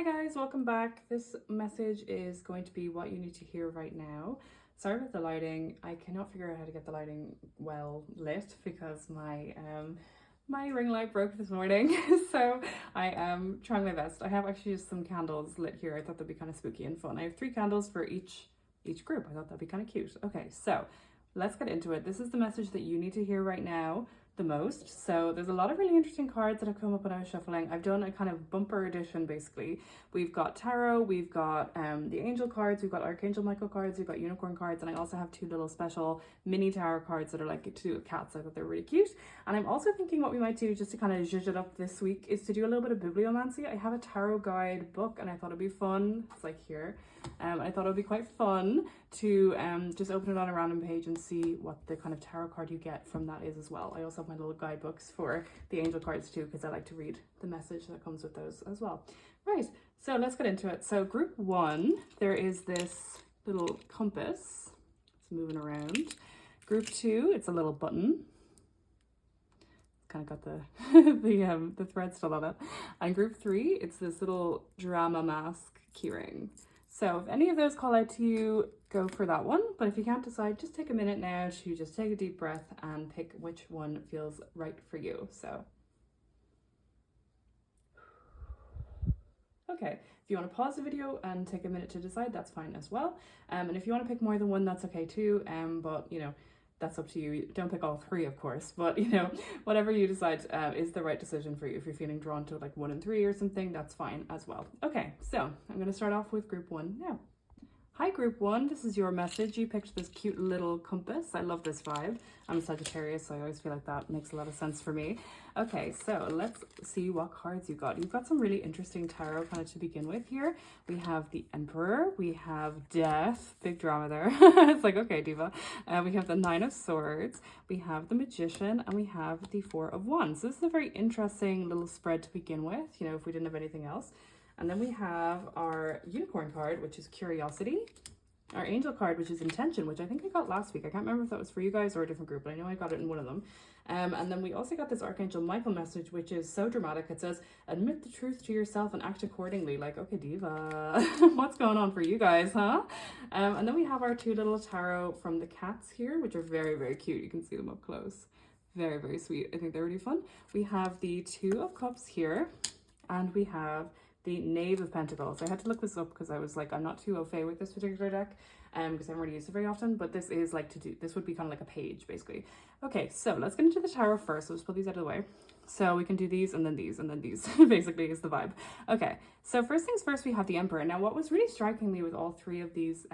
Hi guys, welcome back. This message is going to be what you need to hear right now. Sorry about the lighting. I cannot figure out how to get the lighting well lit because my ring light broke this morning. So I am trying my best. I have actually just some candles lit here. I thought that'd be kind of spooky and fun. I have 3 candles for each group. I thought that'd be kind of cute. Okay, so let's get into it. This is the message that you need to hear right now the most. So there's a lot of really interesting cards that have come up when I was shuffling. I've done a kind of bumper edition basically. We've got tarot, we've got the angel cards, we've got Archangel Michael cards, we've got unicorn cards, and I also have 2 little special mini tarot cards that are like to do with cats. I thought they're really cute. And I'm also thinking what we might do just to kind of zhuzh it up this week is to do a little bit of bibliomancy. I have a tarot guide book and I thought it'd be fun. It's like here. I thought it would be quite fun to just open it on a random page and see what the kind of tarot card you get from that is as well. I also have my little guidebooks for the angel cards too, because I like to read the message that comes with those as well. Right, so let's get into it. So group 1, there is this little compass. It's moving around. Group 2, it's a little button. Kind of got the thread still on it. And group 3, it's this little drama mask keyring. So if any of those call out to you, go for that one. But if you can't decide, just take a minute now to just take a deep breath and pick which one feels right for you. So, okay, if you want to pause the video and take a minute to decide, that's fine as well. And if you want to pick more than one, that's okay too. But you know, that's up to you. Don't pick all 3, of course, but you know, whatever you decide is the right decision for you. If you're feeling drawn to like 1 and 3 or something, that's fine as well. Okay, so I'm going to start off with group 1 now. Hi group 1, this is your message. You picked this cute little compass. I love this vibe. I'm a Sagittarius, so I always feel like that makes a lot of sense for me. Okay, so let's see what cards you got. You've got some really interesting tarot kind of to begin with here. We have the Emperor, we have Death, big drama there. It's like, okay, diva. We have the 9 of Swords, we have the Magician, and we have the 4 of Wands. So this is a very interesting little spread to begin with, you know, if we didn't have anything else. And then we have our unicorn card, which is curiosity. Our angel card, which is intention, which I think I got last week. I can't remember if that was for you guys or a different group, but I know I got it in one of them. And then we also got this Archangel Michael message, which is so dramatic. It says, admit the truth to yourself and act accordingly. Like, okay, diva, what's going on for you guys, huh? And then we have our 2 little tarot from the cats here, which are very, very cute. You can see them up close. Very, very sweet. I think they're really fun. We have the 2 of Cups here, and we have the Knave of Pentacles. I had to look this up because I was like, I'm not too au fait with this particular deck because I haven't really used it very often, but this is like this would be kind of like a page basically. Okay, so let's get into the tarot first. So let's put these out of the way. So we can do these and then these and then these basically is the vibe. Okay, so first things first, we have the Emperor. Now what was really striking me with all 3 of these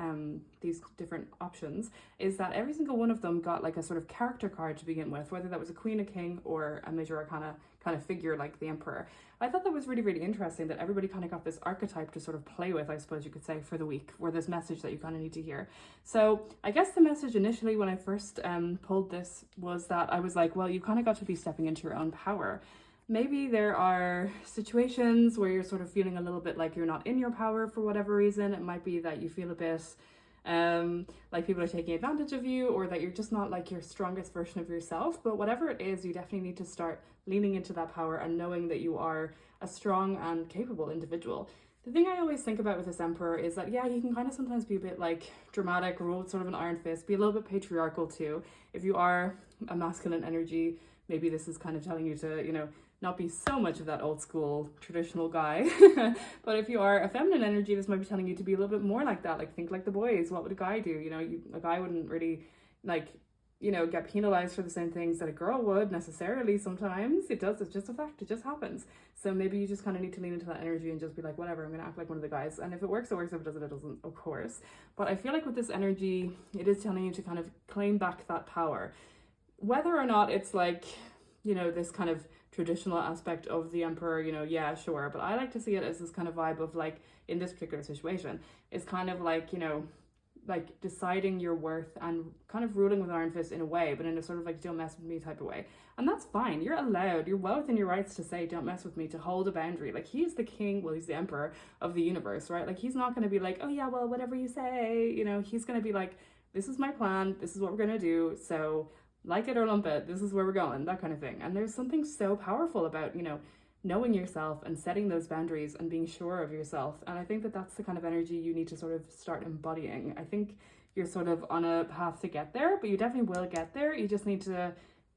different options is that every single one of them got like a sort of character card to begin with, whether that was a queen, a king, or a major arcana kind of figure like the Emperor. I thought that was really, really interesting that everybody kind of got this archetype to sort of play with, I suppose you could say, for the week, or this message that you kind of need to hear. So I guess the message initially when I first pulled this was that I was like, well, you kind of got to be stepping into your own power. Maybe there are situations where you're sort of feeling a little bit like you're not in your power for whatever reason. It might be that you feel a bit like people are taking advantage of you, or that you're just not like your strongest version of yourself. But whatever it is, you definitely need to start leaning into that power and knowing that you are a strong and capable individual. The thing I always think about with this Emperor is that, yeah, he can kind of sometimes be a bit like dramatic, rule with sort of an iron fist, be a little bit patriarchal too. If you are a masculine energy, maybe this is kind of telling you to, you know, not be so much of that old school traditional guy. But if you are a feminine energy, this might be telling you to be a little bit more like that. Like, think like the boys. What would a guy do? You know, a guy wouldn't really like, you know, get penalized for the same things that a girl would necessarily. Sometimes it does. It's just a fact. It just happens. So maybe you just kind of need to lean into that energy and just be like, whatever, I'm going to act like one of the guys. And if it works, it works. If it doesn't, it doesn't, of course. But I feel like with this energy, it is telling you to kind of claim back that power. Whether or not it's like, you know, this kind of traditional aspect of the Emperor, you know, yeah, sure. But I like to see it as this kind of vibe of like, in this particular situation, it's kind of like, you know, like deciding your worth and kind of ruling with an iron fist in a way, but in a sort of like, don't mess with me type of way. And that's fine. You're allowed, you're well within your rights to say, don't mess with me, to hold a boundary. Like, he's the king, well, he's the Emperor of the universe, right? Like, he's not going to be like, oh yeah, well, whatever you say, you know, he's going to be like, this is my plan, this is what we're going to do, so like it or lump it, this is where we're going, that kind of thing. And there's something so powerful about, you know, knowing yourself and setting those boundaries and being sure of yourself. And I think that that's the kind of energy you need to sort of start embodying. I think you're sort of on a path to get there, but you definitely will get there. You just need to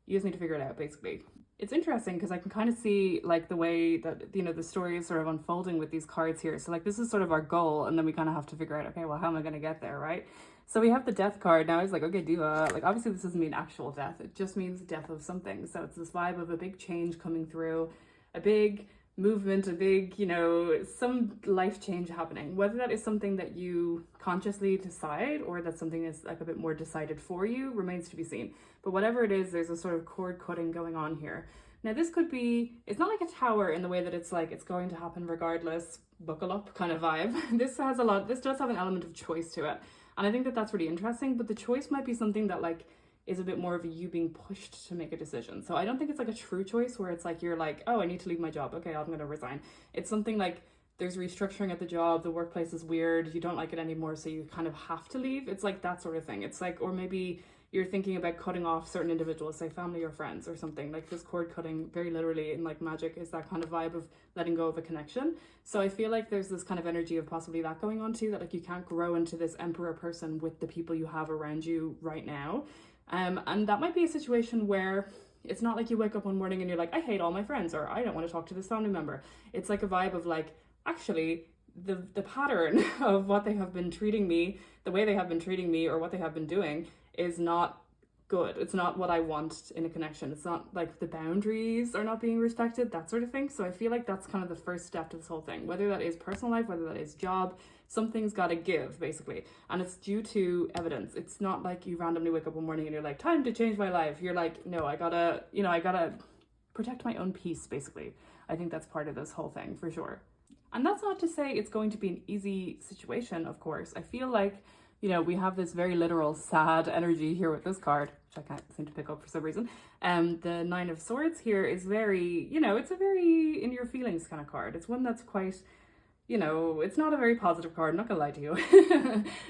figure it out, basically. It's interesting because I can kind of see like the way that, you know, the story is sort of unfolding with these cards here. So like this is sort of our goal, and then we kind of have to figure out, okay, well, how am I going to get there, right? So we have the death card. Now it's like, okay, like obviously this doesn't mean actual death. It just means death of something. So it's this vibe of a big change coming through, a big movement, a big, you know, some life change happening. Whether that is something that you consciously decide or that something is like a bit more decided for you remains to be seen. But whatever it is, there's a sort of cord cutting going on here. Now this could be, it's not like a tower in the way that it's like it's going to happen regardless, buckle up kind of vibe. This does have an element of choice to it. And I think that that's really interesting, but the choice might be something that like is a bit more of you being pushed to make a decision. So I don't think it's like a true choice where it's like you're like, oh, I need to leave my job. Okay, I'm going to resign. It's something like there's restructuring at the job, the workplace is weird, you don't like it anymore, so you kind of have to leave. It's like that sort of thing. It's like, or maybe you're thinking about cutting off certain individuals, say family or friends or something. Like this cord cutting, very literally in like magic, is that kind of vibe of letting go of a connection. So I feel like there's this kind of energy of possibly that going on too, that like you can't grow into this emperor person with the people you have around you right now. And that might be a situation where it's not like you wake up one morning and you're like, I hate all my friends, or I don't want to talk to this family member. It's like a vibe of like, actually, the pattern of what they have been treating me, the way they have been treating me, or what they have been doing is not good. It's not what I want in a connection. It's not like the boundaries are not being respected, that sort of thing. So I feel like that's kind of the first step to this whole thing, whether that is personal life, whether that is job, something's got to give, basically. And it's due to evidence. It's not like you randomly wake up one morning and you're like, time to change my life. You're like, no, I gotta protect my own peace, basically. I think that's part of this whole thing for sure. And that's not to say it's going to be an easy situation, of course. I feel like, you know, we have this very literal sad energy here with this card, which I can't seem to pick up for some reason. The Nine of Swords here is very, you know, it's a very in your feelings kind of card. It's one that's quite, you know, it's not a very positive card, I'm not gonna lie to you.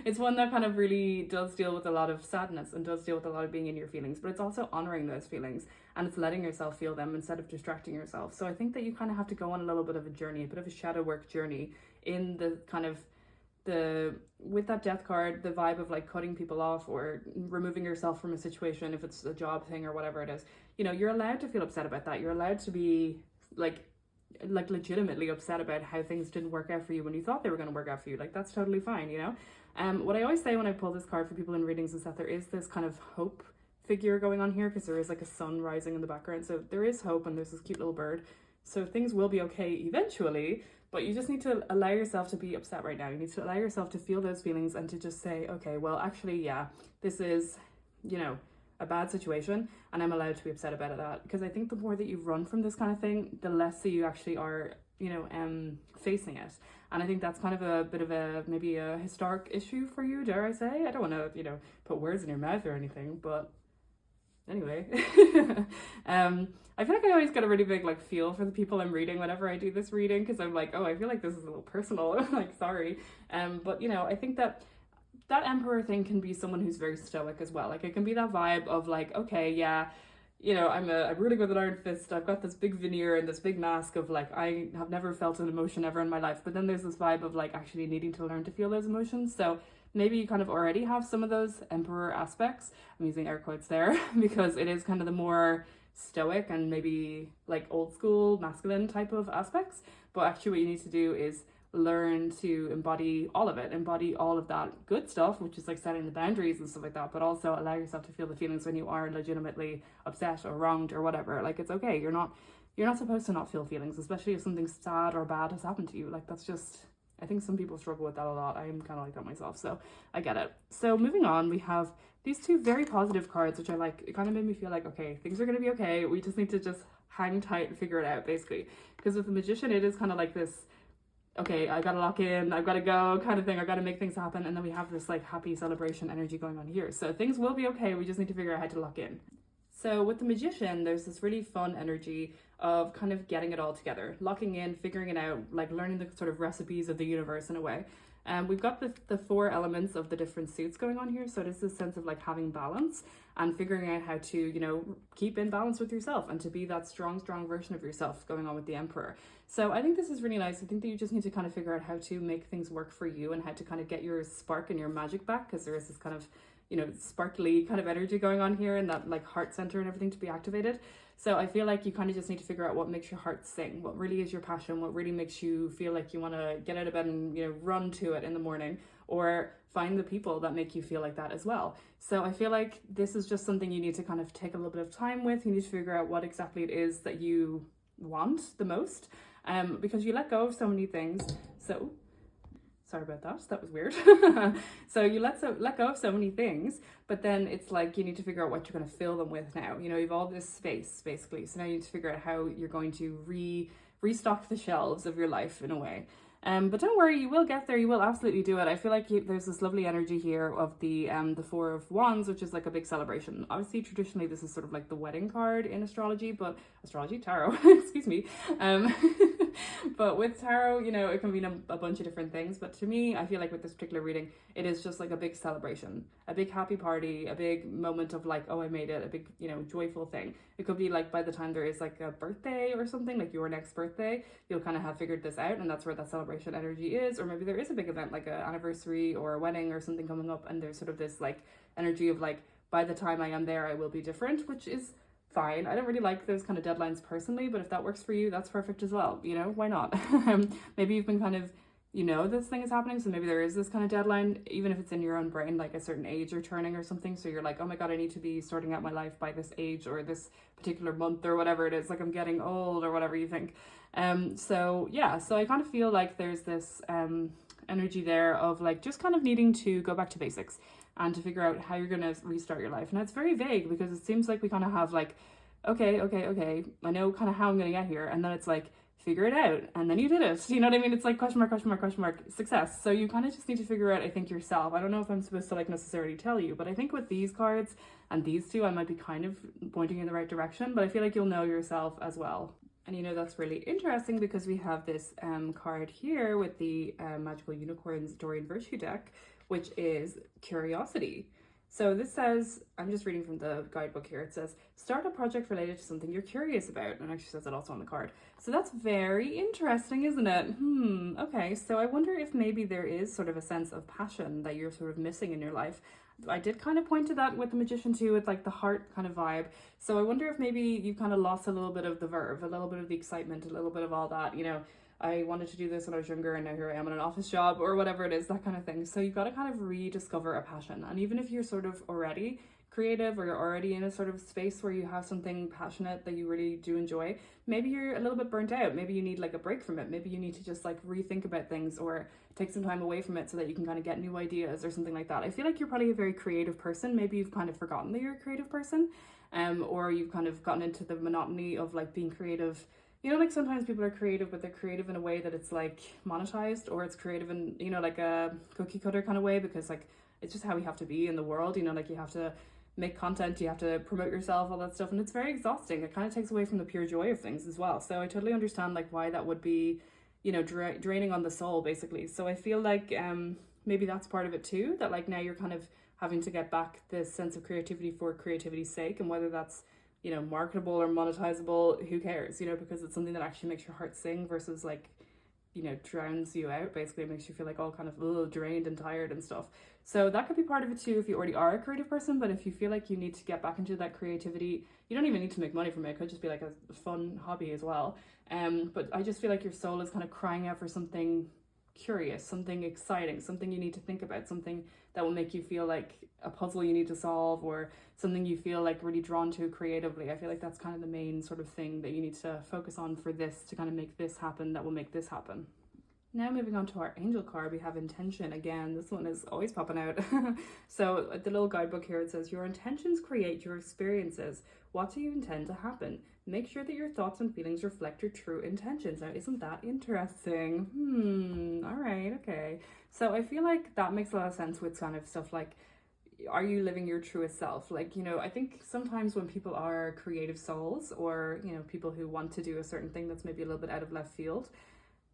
It's one that kind of really does deal with a lot of sadness and does deal with a lot of being in your feelings, but it's also honoring those feelings and it's letting yourself feel them instead of distracting yourself. So I think that you kind of have to go on a little bit of a journey, a bit of a shadow work journey in the kind of with that death card, the vibe of like cutting people off or removing yourself from a situation, if it's a job thing or whatever it is, you know, you're allowed to feel upset about that. You're allowed to be like legitimately upset about how things didn't work out for you when you thought they were going to work out for you. Like that's totally fine, you know. What I always say when I pull this card for people in readings is that there is this kind of hope figure going on here, because there is like a sun rising in the background, so there is hope and there's this cute little bird, so things will be okay eventually. But you just need to allow yourself to be upset right now. You need to allow yourself to feel those feelings and to just say, okay, well, actually, yeah, this is, you know, a bad situation and I'm allowed to be upset about that. Because I think the more that you run from this kind of thing, the less that you actually are, you know, facing it. And I think that's kind of a bit of a, maybe a historic issue for you, dare I say. I don't want to, you know, put words in your mouth or anything, but anyway. I feel like I always get a really big like feel for the people I'm reading whenever I do this reading, because I'm like, oh, I feel like this is a little personal. Like, sorry. But you know, I think that emperor thing can be someone who's very stoic as well. Like it can be that vibe of like, okay, yeah, you know, I'm really good with an iron fist. I've got this big veneer and this big mask of like, I have never felt an emotion ever in my life. But then there's this vibe of like actually needing to learn to feel those emotions. So maybe you kind of already have some of those emperor aspects. I'm using air quotes there because it is kind of the more stoic and maybe like old school masculine type of aspects. But actually what you need to do is learn to embody all of it, embody all of that good stuff, which is like setting the boundaries and stuff like that, but also allow yourself to feel the feelings when you are legitimately upset or wronged or whatever. Like it's okay, you're not supposed to not feel feelings, especially if something sad or bad has happened to you. Like that's just, I think some people struggle with that a lot. I am kind of like that myself, so I get it. So moving on, we have these two very positive cards, which I like. It kind of made me feel like, okay, things are going to be okay. We just need to just hang tight and figure it out, basically. Because with the Magician, it is kind of like this, okay, I gotta lock in, I've gotta go kind of thing. I gotta make things happen. And then we have this like happy celebration energy going on here. So things will be okay. We just need to figure out how to lock in. So with the Magician, there's this really fun energy of kind of getting it all together, locking in, figuring it out, like learning the sort of recipes of the universe in a way. We've got the four elements of the different suits going on here. So it is this sense of like having balance and figuring out how to, you know, keep in balance with yourself and to be that strong version of yourself going on with the Emperor. So I think this is really nice. I think that you just need to kind of figure out how to make things work for you and how to kind of get your spark and your magic back, because there is this kind of, you know, sparkly kind of energy going on here and that like heart center and everything to be activated. So I feel like you kind of just need to figure out what makes your heart sing, what really is your passion, what really makes you feel like you want to get out of bed and, you know, run to it in the morning, or find the people that make you feel like that as well. So I feel like this is just something you need to kind of take a little bit of time with. You need to figure out what exactly it is that you want the most, because you let go of so many things. So sorry about that, that was weird. So you let go of so many things, but then it's like you need to figure out what you're going to fill them with now. You know, you've all this space basically, so now you need to figure out how you're going to restock the shelves of your life in a way. But don't worry, you will get there. You will absolutely do it. I feel like there's this lovely energy here of the Four of Wands, which is like a big celebration. Obviously, traditionally, this is sort of like the wedding card in astrology, tarot, excuse me. But with tarot, you know, it can mean a bunch of different things. But to me, I feel like with this particular reading, it is just like a big celebration, a big happy party, a big moment of like, oh, I made it, a big, you know, joyful thing. It could be like by the time there is like a birthday or something, like your next birthday, you'll kind of have figured this out, and that's where that celebration energy is. Or maybe there is a big event like an anniversary or a wedding or something coming up, and there's sort of this like energy of like, by the time I am there, I will be different, which is fine. I don't really like those kind of deadlines personally, but if that works for you, that's perfect as well. You know, why not? Maybe you've been kind of, you know, this thing is happening, so maybe there is this kind of deadline, even if it's in your own brain, like a certain age you're turning or something. So you're like, oh my god, I need to be sorting out my life by this age or this particular month or whatever it is, like I'm getting old or whatever you think. So yeah, so I kind of feel like there's this energy there of like just kind of needing to go back to basics and to figure out how you're going to restart your life. And it's very vague because it seems like we kind of have like, okay, I know kind of how I'm going to get here. And then it's like, figure it out. And then you did it. You know what I mean? It's like question mark, success. So you kind of just need to figure out, I think, yourself. I don't know if I'm supposed to like necessarily tell you, but I think with these cards and these two, I might be kind of pointing in the right direction, but I feel like you'll know yourself as well. And you know, that's really interesting because we have this card here with the Magical Unicorns Dorian Virtue deck, which is curiosity. So this says, I'm just reading from the guidebook here, it says, start a project related to something you're curious about. And it actually says it also on the card. So that's very interesting, isn't it? Okay, so I wonder if maybe there is sort of a sense of passion that you're sort of missing in your life. I did kind of point to that with the Magician too, with like the heart kind of vibe. So I wonder if maybe you kind of lost a little bit of the verve, a little bit of the excitement, a little bit of all that, you know, I wanted to do this when I was younger and now here I am in an office job or whatever it is, that kind of thing. So you've got to kind of rediscover a passion. And even if you're sort of already creative or you're already in a sort of space where you have something passionate that you really do enjoy, maybe you're a little bit burnt out. Maybe you need like a break from it. Maybe you need to just like rethink about things or take some time away from it so that you can kind of get new ideas or something like that. I feel like you're probably a very creative person. Maybe you've kind of forgotten that you're a creative person, or you've kind of gotten into the monotony of like being creative. You know, like sometimes people are creative, but they're creative in a way that it's like monetized, or it's creative in, you know, like a cookie cutter kind of way, because like it's just how we have to be in the world, you know, like you have to make content, you have to promote yourself, all that stuff, and it's very exhausting. It kind of takes away from the pure joy of things as well. So I totally understand like why that would be, you know, draining on the soul basically. So I feel like maybe that's part of it too, that like now you're kind of having to get back this sense of creativity for creativity's sake, and whether that's, you know, marketable or monetizable, who cares, you know, because it's something that actually makes your heart sing versus like, you know, drowns you out. Basically, it makes you feel like all kind of drained and tired and stuff. So that could be part of it too if you already are a creative person. But if you feel like you need to get back into that creativity, you don't even need to make money from it. It could just be like a fun hobby as well. But I just feel like your soul is kind of crying out for something curious, something exciting, something you need to think about, something that will make you feel like a puzzle you need to solve, or something you feel like really drawn to creatively. I feel like that's kind of the main sort of thing that you need to focus on for this to kind of make this happen, that will make this happen. Now moving on to our angel card, we have intention. Again, this one is always popping out. So the little guidebook here, it says, your intentions create your experiences. What do you intend to happen? Make sure that your thoughts and feelings reflect your true intentions. Now, isn't that interesting? All right, okay. So I feel like that makes a lot of sense with kind of stuff like, are you living your truest self? Like, you know, I think sometimes when people are creative souls, or, you know, people who want to do a certain thing that's maybe a little bit out of left field,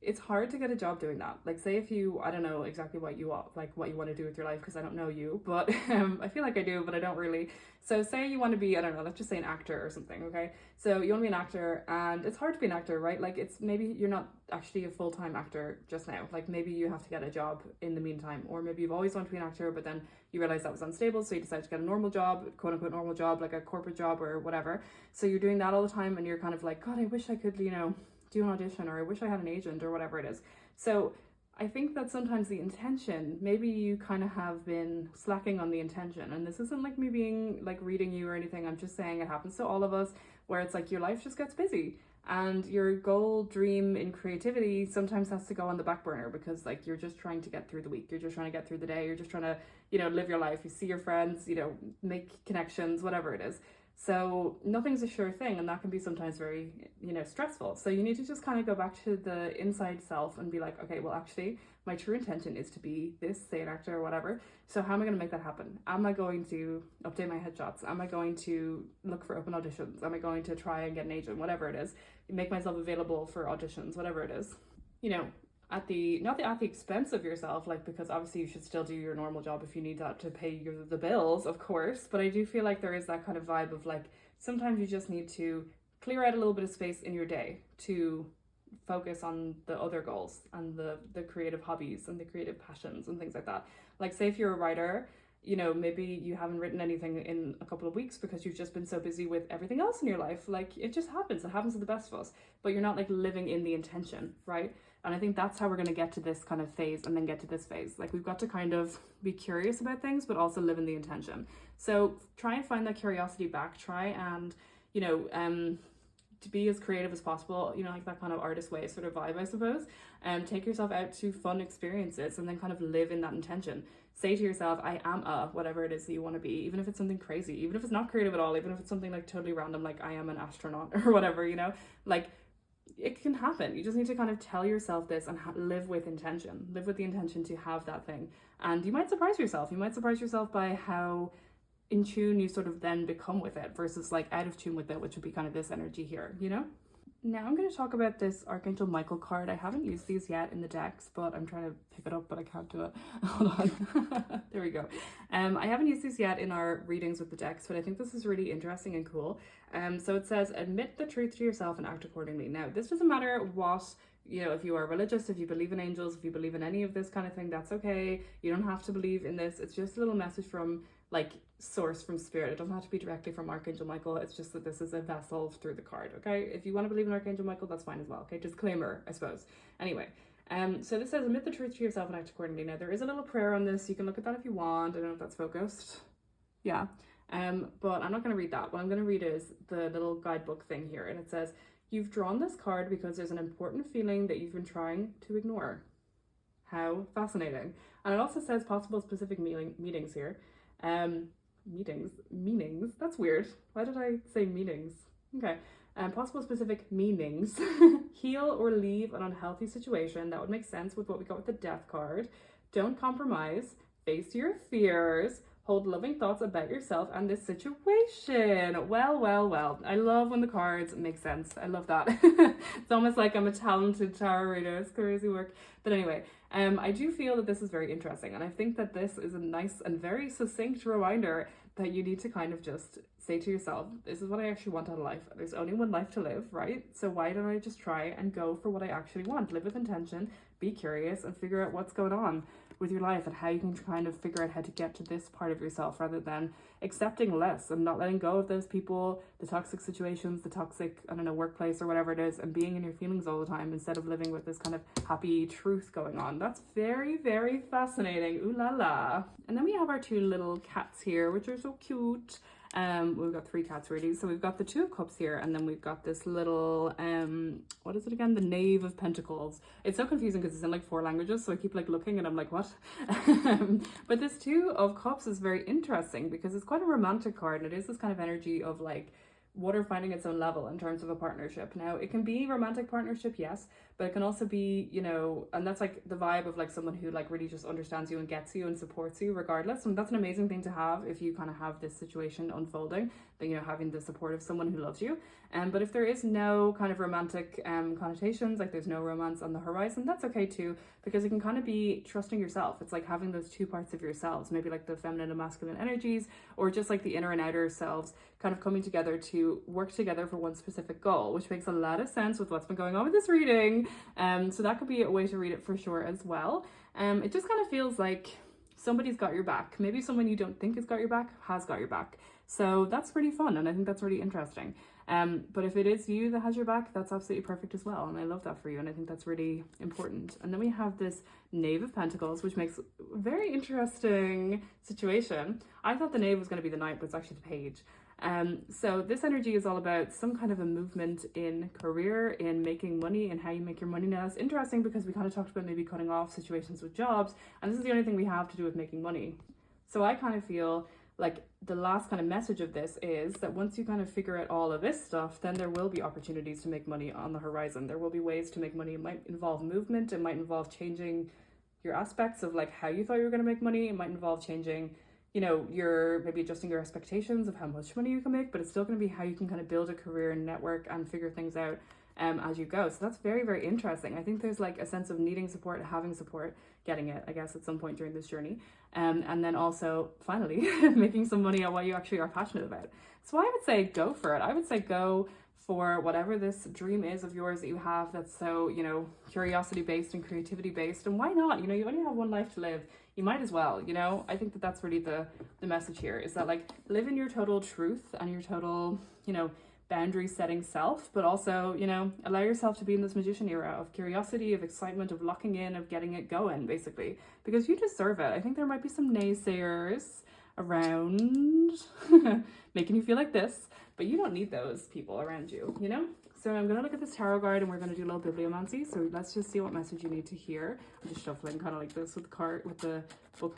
it's hard to get a job doing that. Like, say if you, I don't know exactly what you want, like what you want to do with your life, because I don't know you, but I feel like I do, but I don't really. So say you want to be, I don't know, let's just say an actor or something, okay? So you want to be an actor, and it's hard to be an actor, right? Like, it's maybe you're not actually a full-time actor just now. Like, maybe you have to get a job in the meantime, or maybe you've always wanted to be an actor, but then you realize that was unstable, so you decide to get a normal job, quote unquote normal job, like a corporate job or whatever. So you're doing that all the time, and you're kind of like, God, I wish I could, you know, do an audition, or I wish I had an agent, or whatever it is. So I think that sometimes the intention, maybe you kind of have been slacking on the intention, and this isn't like me being like reading you or anything, I'm just saying it happens to all of us, where it's like your life just gets busy, and your goal, dream in creativity sometimes has to go on the back burner, because like you're just trying to get through the week, you're just trying to get through the day, you're just trying to, you know, live your life, you see your friends, you know, make connections, whatever it is. So nothing's a sure thing, and that can be sometimes very, you know, stressful. So you need to just kind of go back to the inside self and be like, okay, well, actually, my true intention is to be this, say an actor or whatever. So how am I going to make that happen? Am I going to update my headshots? Am I going to look for open auditions? Am I going to try and get an agent? Whatever it is, make myself available for auditions, whatever it is. You know, at the, not at the expense of yourself, like, because obviously you should still do your normal job if you need that to pay the bills, of course, but I do feel like there is that kind of vibe of like, sometimes you just need to clear out a little bit of space in your day to focus on the other goals and the creative hobbies and the creative passions and things like that. Like, say if you're a writer, you know, maybe you haven't written anything in a couple of weeks because you've just been so busy with everything else in your life. Like, it just happens. It happens to the best of us, but you're not like living in the intention, right? And I think that's how we're going to get to this kind of phase, and then get to this phase. Like, we've got to kind of be curious about things, but also live in the intention. So try and find that curiosity back. Try and, you know, to be as creative as possible, you know, like that kind of artist way sort of vibe, I suppose. And take yourself out to fun experiences, and then kind of live in that intention. Say to yourself, I am a whatever it is that you want to be, even if it's something crazy, even if it's not creative at all, even if it's something like totally random, like I am an astronaut or whatever, you know, like, it can happen. You just need to kind of tell yourself this and live with intention. Live with the intention to have that thing. And you might surprise yourself. You might surprise yourself by how in tune you sort of then become with it, versus like out of tune with it, which would be kind of this energy here, you know? Now I'm going to talk about this Archangel Michael card. I haven't used these yet in the decks, but I'm trying to pick it up, but I can't do it. Hold on. There we go. I haven't used these yet in our readings with the decks, but I think this is really interesting and cool. So it says, admit the truth to yourself and act accordingly. Now, this doesn't matter what, you know, if you are religious, if you believe in angels, if you believe in any of this kind of thing, that's okay. You don't have to believe in this. It's just a little message from like source, from spirit. It doesn't have to be directly from Archangel Michael. It's just that this is a vessel through the card, okay? If you want to believe in Archangel Michael, that's fine as well, okay? Disclaimer, I suppose. Anyway, so this says, admit the truth to yourself and act accordingly. Now, there is a little prayer on this. You can look at that if you want. I don't know if that's focused. Yeah. But I'm not going to read that. What I'm going to read is the little guidebook thing here, and it says, you've drawn this card because there's an important feeling that you've been trying to ignore. How fascinating. And it also says possible specific meetings here. Meanings, that's weird. Why did I say meanings? Okay. Possible specific meanings. Heal or leave an unhealthy situation. That would make sense with what we got with the death card. Don't compromise. Face your fears. Hold loving thoughts about yourself and this situation. Well. I love when the cards make sense. I love that. It's almost like I'm a talented tarot reader. It's crazy work. But anyway, I do feel that this is very interesting. And I think that this is a nice and very succinct reminder that you need to kind of just say to yourself, this is what I actually want out of life. There's only one life to live, right? So why don't I just try and go for what I actually want? Live with intention, be curious, and figure out what's going on with your life and how you can kind of figure out how to get to this part of yourself, rather than accepting less and not letting go of those people, the toxic situations, the toxic, I don't know, workplace or whatever it is, and being in your feelings all the time instead of living with this kind of happy truth going on. That's very, very fascinating. Ooh la la. And then we have our two little cats here, which are so cute. We've got three cats really. So we've got the Two of Cups here, and then we've got this little, what is it again? The Knave of Pentacles. It's so confusing because it's in like 4 languages, so I keep like looking and I'm like, what? But this Two of Cups is very interesting because it's quite a romantic card, and it is this kind of energy of like water finding its own level in terms of a partnership. Now, it can be romantic partnership, yes, but it can also be, you know, and that's like the vibe of like someone who like really just understands you and gets you and supports you regardless. And that's an amazing thing to have if you kind of have this situation unfolding, that, you know, having the support of someone who loves you. But if there is no kind of romantic connotations, like there's no romance on the horizon, that's okay too, because it can kind of be trusting yourself. It's like having those two parts of yourselves, maybe like the feminine and masculine energies, or just like the inner and outer selves kind of coming together to work together for one specific goal, which makes a lot of sense with what's been going on with this reading. So that could be a way to read it for sure as well. It just kind of feels like somebody's got your back. Maybe someone you don't think has got your back has got your back. So that's pretty fun, and I think that's really interesting. But if it is you that has your back, that's absolutely perfect as well. And I love that for you. And I think that's really important. And then we have this Knave of Pentacles, which makes a very interesting situation. I thought the Knave was going to be the Knight, but it's actually the Page. So this energy is all about some kind of a movement in career, in making money, and how you make your money. Now that's interesting because we kind of talked about maybe cutting off situations with jobs, and this is the only thing we have to do with making money. So I kind of feel like the last kind of message of this is that once you kind of figure out all of this stuff, then there will be opportunities to make money on the horizon. There will be ways to make money. It might involve movement. It might involve changing your aspects of like how you thought you were going to make money. It might involve changing, you know, your maybe adjusting your expectations of how much money you can make, but it's still going to be how you can kind of build a career and network and figure things out as you go. So that's very, very interesting. I think there's like a sense of needing support, having support, getting it, I guess, at some point during this journey. And then also finally making some money on what you actually are passionate about. So I would say go for it. I would say go for whatever this dream is of yours that you have that's so, you know, curiosity based and creativity based. And why not? You know, you only have one life to live. You might as well, you know. I think that that's really the message here, is that like live in your total truth and your total, you know, boundary setting self, but also, you know, allow yourself to be in this magician era of curiosity, of excitement, of locking in, of getting it going, basically, because you deserve it. I think there might be some naysayers around making you feel like this, but you don't need those people around you, you know? So I'm going to look at this tarot card and we're going to do a little bibliomancy. So let's just see what message you need to hear. I'm just shuffling kind of like this with the card, with the book.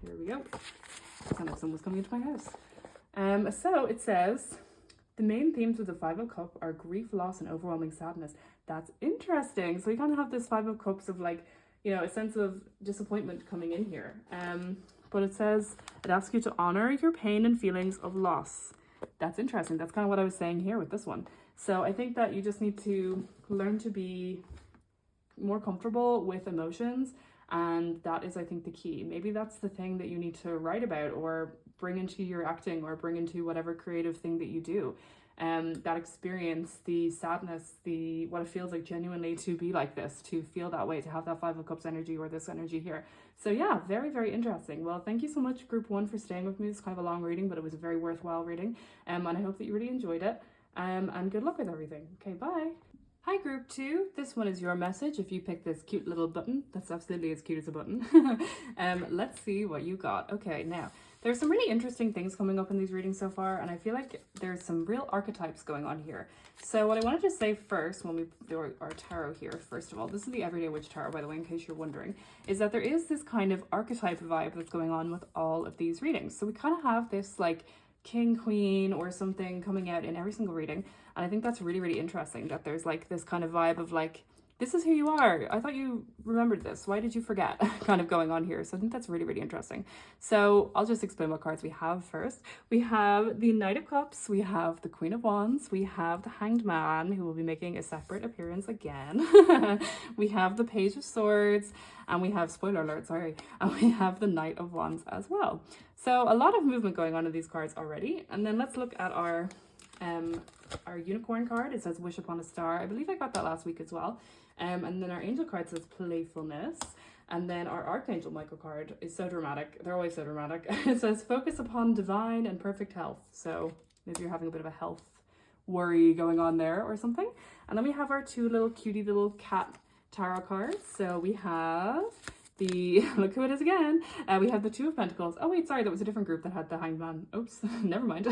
Here we go. Sound like someone's coming into my house. So it says, the main themes with the Five of Cups are grief, loss, and overwhelming sadness. That's interesting. So you kind of have this Five of Cups of like, you know, a sense of disappointment coming in here. But it says, it asks you to honor your pain and feelings of loss. That's interesting. That's kind of what I was saying here with this one. So I think that you just need to learn to be more comfortable with emotions. And that is, I think, the key. Maybe that's the thing that you need to write about or bring into your acting or bring into whatever creative thing that you do. That experience, the sadness, the what it feels like genuinely to be like this, to feel that way, to have that Five of Cups energy or this energy here. So yeah, very, very interesting. Well, thank you so much, Group 1, for staying with me. It's kind of a long reading, but it was a very worthwhile reading. And I hope that you really enjoyed it. And good luck with everything. Okay, bye. Hi Group 2, this one is your message if you pick this cute little button. That's absolutely as cute as a button. Let's see what you got. Okay, now, there's some really interesting things coming up in these readings so far, and I feel like there's some real archetypes going on here. So what I wanted to say first, when we do our tarot here, first of all, this is the Everyday Witch Tarot, by the way, in case you're wondering, is that there is this kind of archetype vibe that's going on with all of these readings. So we kind of have this like king, queen, or something coming out in every single reading. And I think that's really, really interesting that there's like this kind of vibe of like, this is who you are. I thought you remembered this. Why did you forget? Kind of going on here. So I think that's really, really interesting. So I'll just explain what cards we have first. We have the Knight of Cups. We have the Queen of Wands. We have the Hanged Man, who will be making a separate appearance again. We have the Page of Swords. And we have, spoiler alert, sorry. And we have the Knight of Wands as well. So a lot of movement going on in these cards already. And then let's look at our unicorn card. It says Wish Upon a Star. I believe I got that last week as well. And then our angel card says Playfulness. And then our Archangel Michael card is so dramatic. They're always so dramatic. It says Focus Upon Divine and Perfect Health. So maybe you're having a bit of a health worry going on there or something. And then we have our two little cutie little cat tarot cards. So we have the, look who it is again. We have the Two of Pentacles. Oh wait, sorry, that was a different group that had the Hanged Man. Oops, never mind.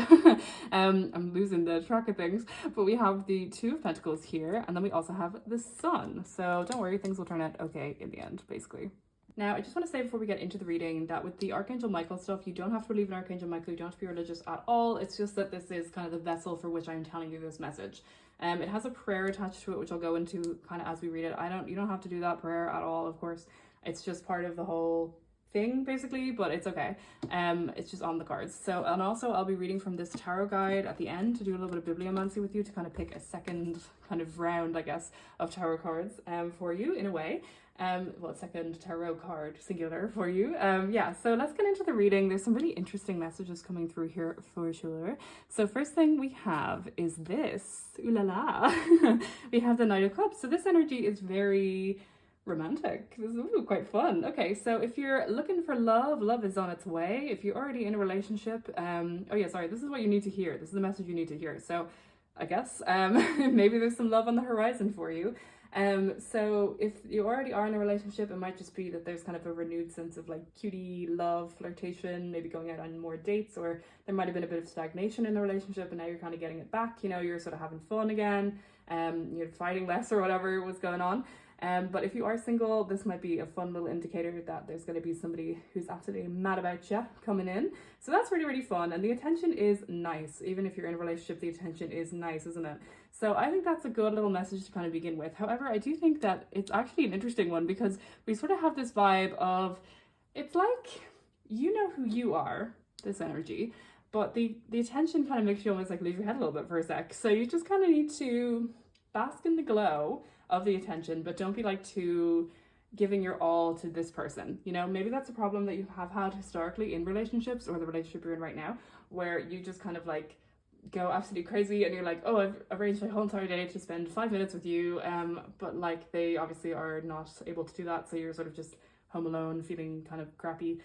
I'm losing the track of things. But we have the Two of Pentacles here, and then we also have the Sun. So don't worry, things will turn out okay in the end, basically. Now, I just want to say before we get into the reading that with the Archangel Michael stuff, you don't have to believe in Archangel Michael, you don't have to be religious at all. It's just that this is kind of the vessel for which I'm telling you this message. It has a prayer attached to it, which I'll go into kind of as we read it. You don't have to do that prayer at all, of course. It's just part of the whole thing basically, but it's okay. It's just on the cards. So, and also I'll be reading from this tarot guide at the end to do a little bit of bibliomancy with you to kind of pick a second kind of round, I guess, of tarot cards for you in a way. Well, second tarot card singular for you. Yeah, so let's get into the reading. There's some really interesting messages coming through here for sure. So first thing we have is this. Ooh la la. We have the Knight of Cups. So this energy is very romantic. This is quite fun. Okay, so if you're looking for love, love is on its way. If you're already in a relationship, oh yeah, sorry, this is what you need to hear. This is the message you need to hear. So I guess maybe there's some love on the horizon for you. So if you already are in a relationship, it might just be that there's kind of a renewed sense of like cutie love, flirtation, maybe going out on more dates, or there might have been a bit of stagnation in the relationship and now you're kind of getting it back, you know, you're sort of having fun again, you're fighting less or whatever was going on. But if you are single, this might be a fun little indicator that there's going to be somebody who's absolutely mad about you coming in. So that's really, really fun. And the attention is nice. Even if you're in a relationship, the attention is nice, isn't it? So I think that's a good little message to kind of begin with. However, I do think that it's actually an interesting one because we sort of have this vibe of, it's like, you know who you are, this energy, but the attention kind of makes you almost like leave your head a little bit for a sec. So you just kind of need to bask in the glow of the attention, but don't be like too giving your all to this person. You know, maybe that's a problem that you have had historically in relationships or the relationship you're in right now, where you just kind of like go absolutely crazy and you're like, oh, I've arranged my whole entire day to spend 5 minutes with you, but like they obviously are not able to do that, so you're sort of just home alone feeling kind of crappy.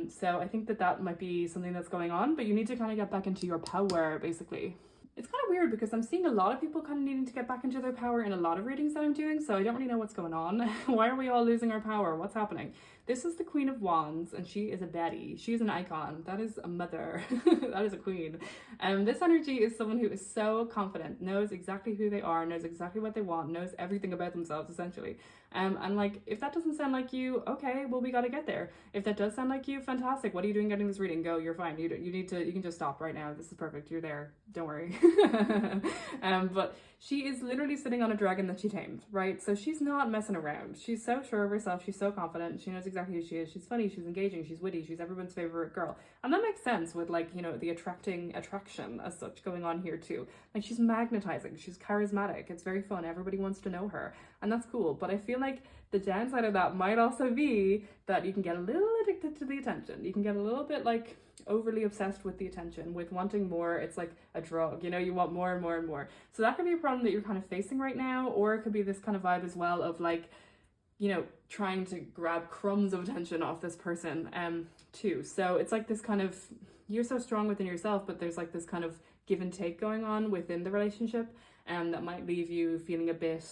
So I think that might be something that's going on, but you need to kind of get back into your power basically. It's kind of weird because I'm seeing a lot of people kind of needing to get back into their power in a lot of readings that I'm doing, so I don't really know what's going on. Why are we all losing our power? What's happening? This is the Queen of Wands, and she is a Betty. She's an icon. That is a mother. That is a queen. This energy is someone who is so confident, knows exactly who they are, knows exactly what they want, knows everything about themselves, essentially. And like, if that doesn't sound like you, okay, well, we got to get there. If that does sound like you, fantastic. What are you doing getting this reading? Go, you're fine. You can just stop right now. This is perfect. You're there. Don't worry. But she is literally sitting on a dragon that she tamed, right? So she's not messing around. She's so sure of herself. She's so confident. She knows exactly who she is. She's funny. She's engaging. She's witty. She's everyone's favorite girl. And that makes sense with like, you know, the attraction as such going on here too. Like she's magnetizing. She's charismatic. It's very fun. Everybody wants to know her. And that's cool. But I feel like the downside of that might also be that you can get a little addicted to the attention. You can get a little bit like overly obsessed with the attention, with wanting more. It's like a drug, you know, you want more and more and more. So that could be a problem that you're kind of facing right now, or it could be this kind of vibe as well of like, you know, trying to grab crumbs of attention off this person too. So it's like this kind of, you're so strong within yourself, but there's like this kind of give and take going on within the relationship, that might leave you feeling a bit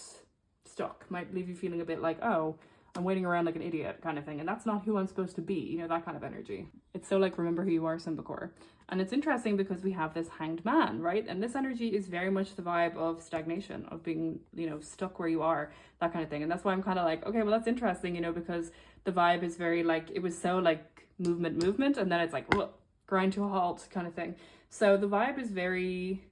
stuck, might leave you feeling a bit like, oh, I'm waiting around like an idiot kind of thing, and that's not who I'm supposed to be, you know, that kind of energy. It's so like, remember who you are, Simbacor. And it's interesting because we have this Hanged Man, right? And this energy is very much the vibe of stagnation, of being, you know, stuck where you are, that kind of thing. And that's why I'm kind of like, okay, well, that's interesting, you know, because the vibe is very like, it was so like movement, and then it's like, grind to a halt kind of thing. So the vibe is very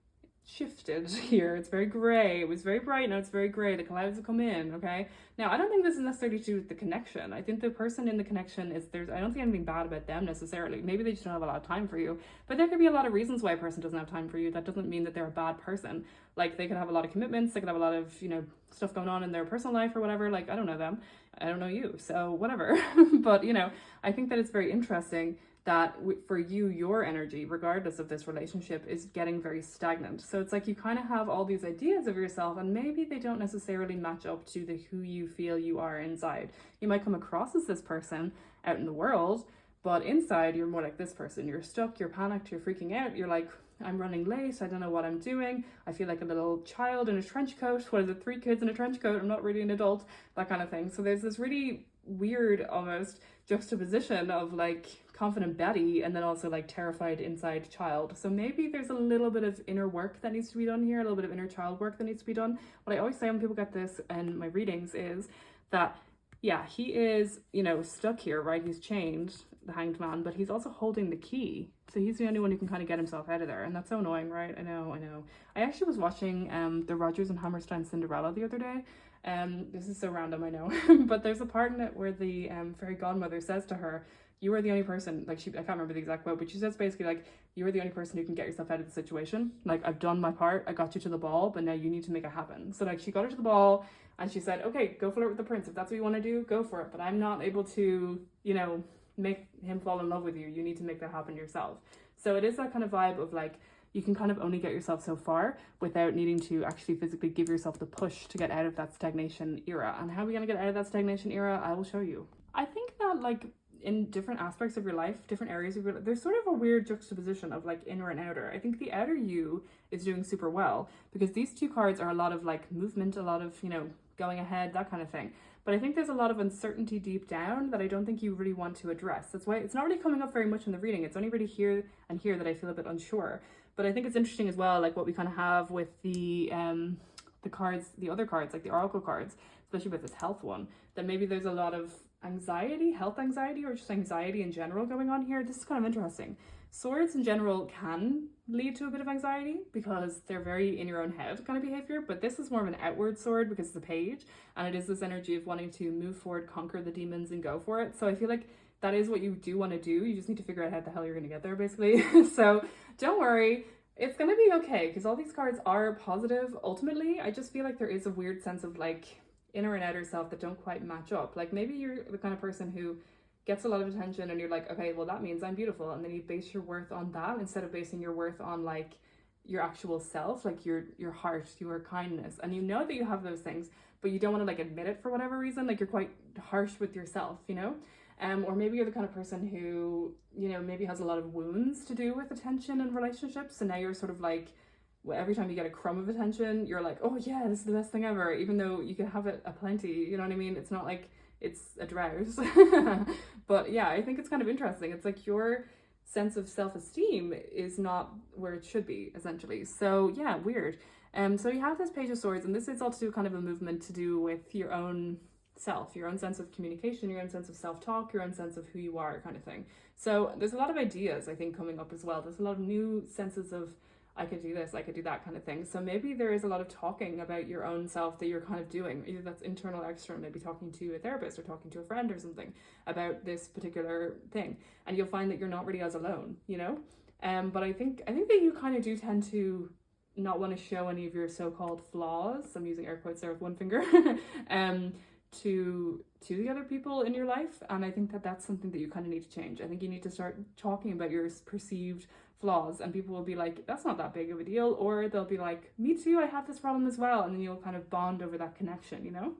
shifted here. It's very gray. It was very bright, now it's very gray. The clouds have come in, okay? Now, I don't think this is necessarily to do with the connection. I think the person in the connection is, I don't think anything bad about them necessarily. Maybe they just don't have a lot of time for you. But there could be a lot of reasons why a person doesn't have time for you. That doesn't mean that they're a bad person. Like, they could have a lot of commitments. They could have a lot of, you know, stuff going on in their personal life or whatever. Like, I don't know them. I don't know you. So whatever. But, you know, I think that it's very interesting that for you, your energy, regardless of this relationship, is getting very stagnant. So it's like you kind of have all these ideas of yourself and maybe they don't necessarily match up to the who you feel you are inside. You might come across as this person out in the world, but inside you're more like this person. You're stuck, you're panicked, you're freaking out. You're like, I'm running late, I don't know what I'm doing. I feel like a little child in a trench coat. What is it, 3 kids in a trench coat? I'm not really an adult, that kind of thing. So there's this really weird almost juxtaposition of like confident Betty and then also like terrified inside child. So maybe there's a little bit of inner work that needs to be done here, a little bit of inner child work that needs to be done. What I always say when people get this in my readings is that Yeah, he is, you know, stuck here, right? He's chained, the Hanged Man, but he's also holding the key. So he's the only one who can kind of get himself out of there. And that's so annoying, right? I know, I know. I actually was watching the Rodgers and Hammerstein Cinderella the other day. This is so random, I know. But there's a part in it where the fairy godmother says to her, you are the only person, like I can't remember the exact quote, but she says basically like, you are the only person who can get yourself out of the situation. Like, I've done my part, I got you to the ball, but now you need to make it happen. So like, she got her to the ball, and she said, okay, go flirt with the prince. If that's what you want to do, go for it. But I'm not able to, you know, make him fall in love with you. You need to make that happen yourself. So it is that kind of vibe of like, you can kind of only get yourself so far without needing to actually physically give yourself the push to get out of that stagnation era. And how are we going to get out of that stagnation era? I will show you. I think that like in different aspects of your life, different areas of your life, there's sort of a weird juxtaposition of like inner and outer. I think the outer you is doing super well because these two cards are a lot of like movement, a lot of, you know, going ahead, that kind of thing. But I think there's a lot of uncertainty deep down that I don't think you really want to address. That's why it's not really coming up very much in the reading. It's only really here and here that I feel a bit unsure. But I think it's interesting as well, like what we kind of have with the cards, the other cards, like the oracle cards, especially with this health one, that maybe there's a lot of anxiety, health anxiety, or just anxiety in general going on here. This is kind of interesting. Swords in general can lead to a bit of anxiety because they're very in your own head kind of behavior, but this is more of an outward sword because it's a page, and it is this energy of wanting to move forward, conquer the demons, and go for it. So I feel like that is what you do want to do. You just need to figure out how the hell you're going to get there, basically. So don't worry. It's going to be okay because all these cards are positive ultimately. I just feel like there is a weird sense of like inner and outer self that don't quite match up. Like maybe you're the kind of person who gets a lot of attention and you're like, okay, well that means I'm beautiful, and then you base your worth on that instead of basing your worth on like your actual self, like your heart, your kindness, and you know that you have those things, but you don't want to like admit it for whatever reason. Like you're quite harsh with yourself, you know. Or maybe you're the kind of person who, you know, maybe has a lot of wounds to do with attention and relationships, so now you're sort of like, well, every time you get a crumb of attention, you're like, oh yeah, this is the best thing ever, even though you could have it aplenty, you know what I mean? It's not like it's a drought. But yeah, I think it's kind of interesting. It's like your sense of self-esteem is not where it should be, essentially. So yeah, weird. So you have this Page of Swords, and this is also kind of a movement to do with your own self, your own sense of communication, your own sense of self-talk, your own sense of who you are, kind of thing. So there's a lot of ideas, I think, coming up as well. There's a lot of new senses of I could do this, I could do that kind of thing. So maybe there is a lot of talking about your own self that you're kind of doing, either that's internal or external, maybe talking to a therapist or talking to a friend or something about this particular thing, and you'll find that you're not really as alone, you know. But I think that you kind of do tend to not want to show any of your so-called flaws, I'm using air quotes there with one finger, to the other people in your life. And I think that that's something that you kind of need to change. I think you need to start talking about your perceived flaws, and people will be like, that's not that big of a deal, or they'll be like, me too, I have this problem as well, and then you'll kind of bond over that connection, you know.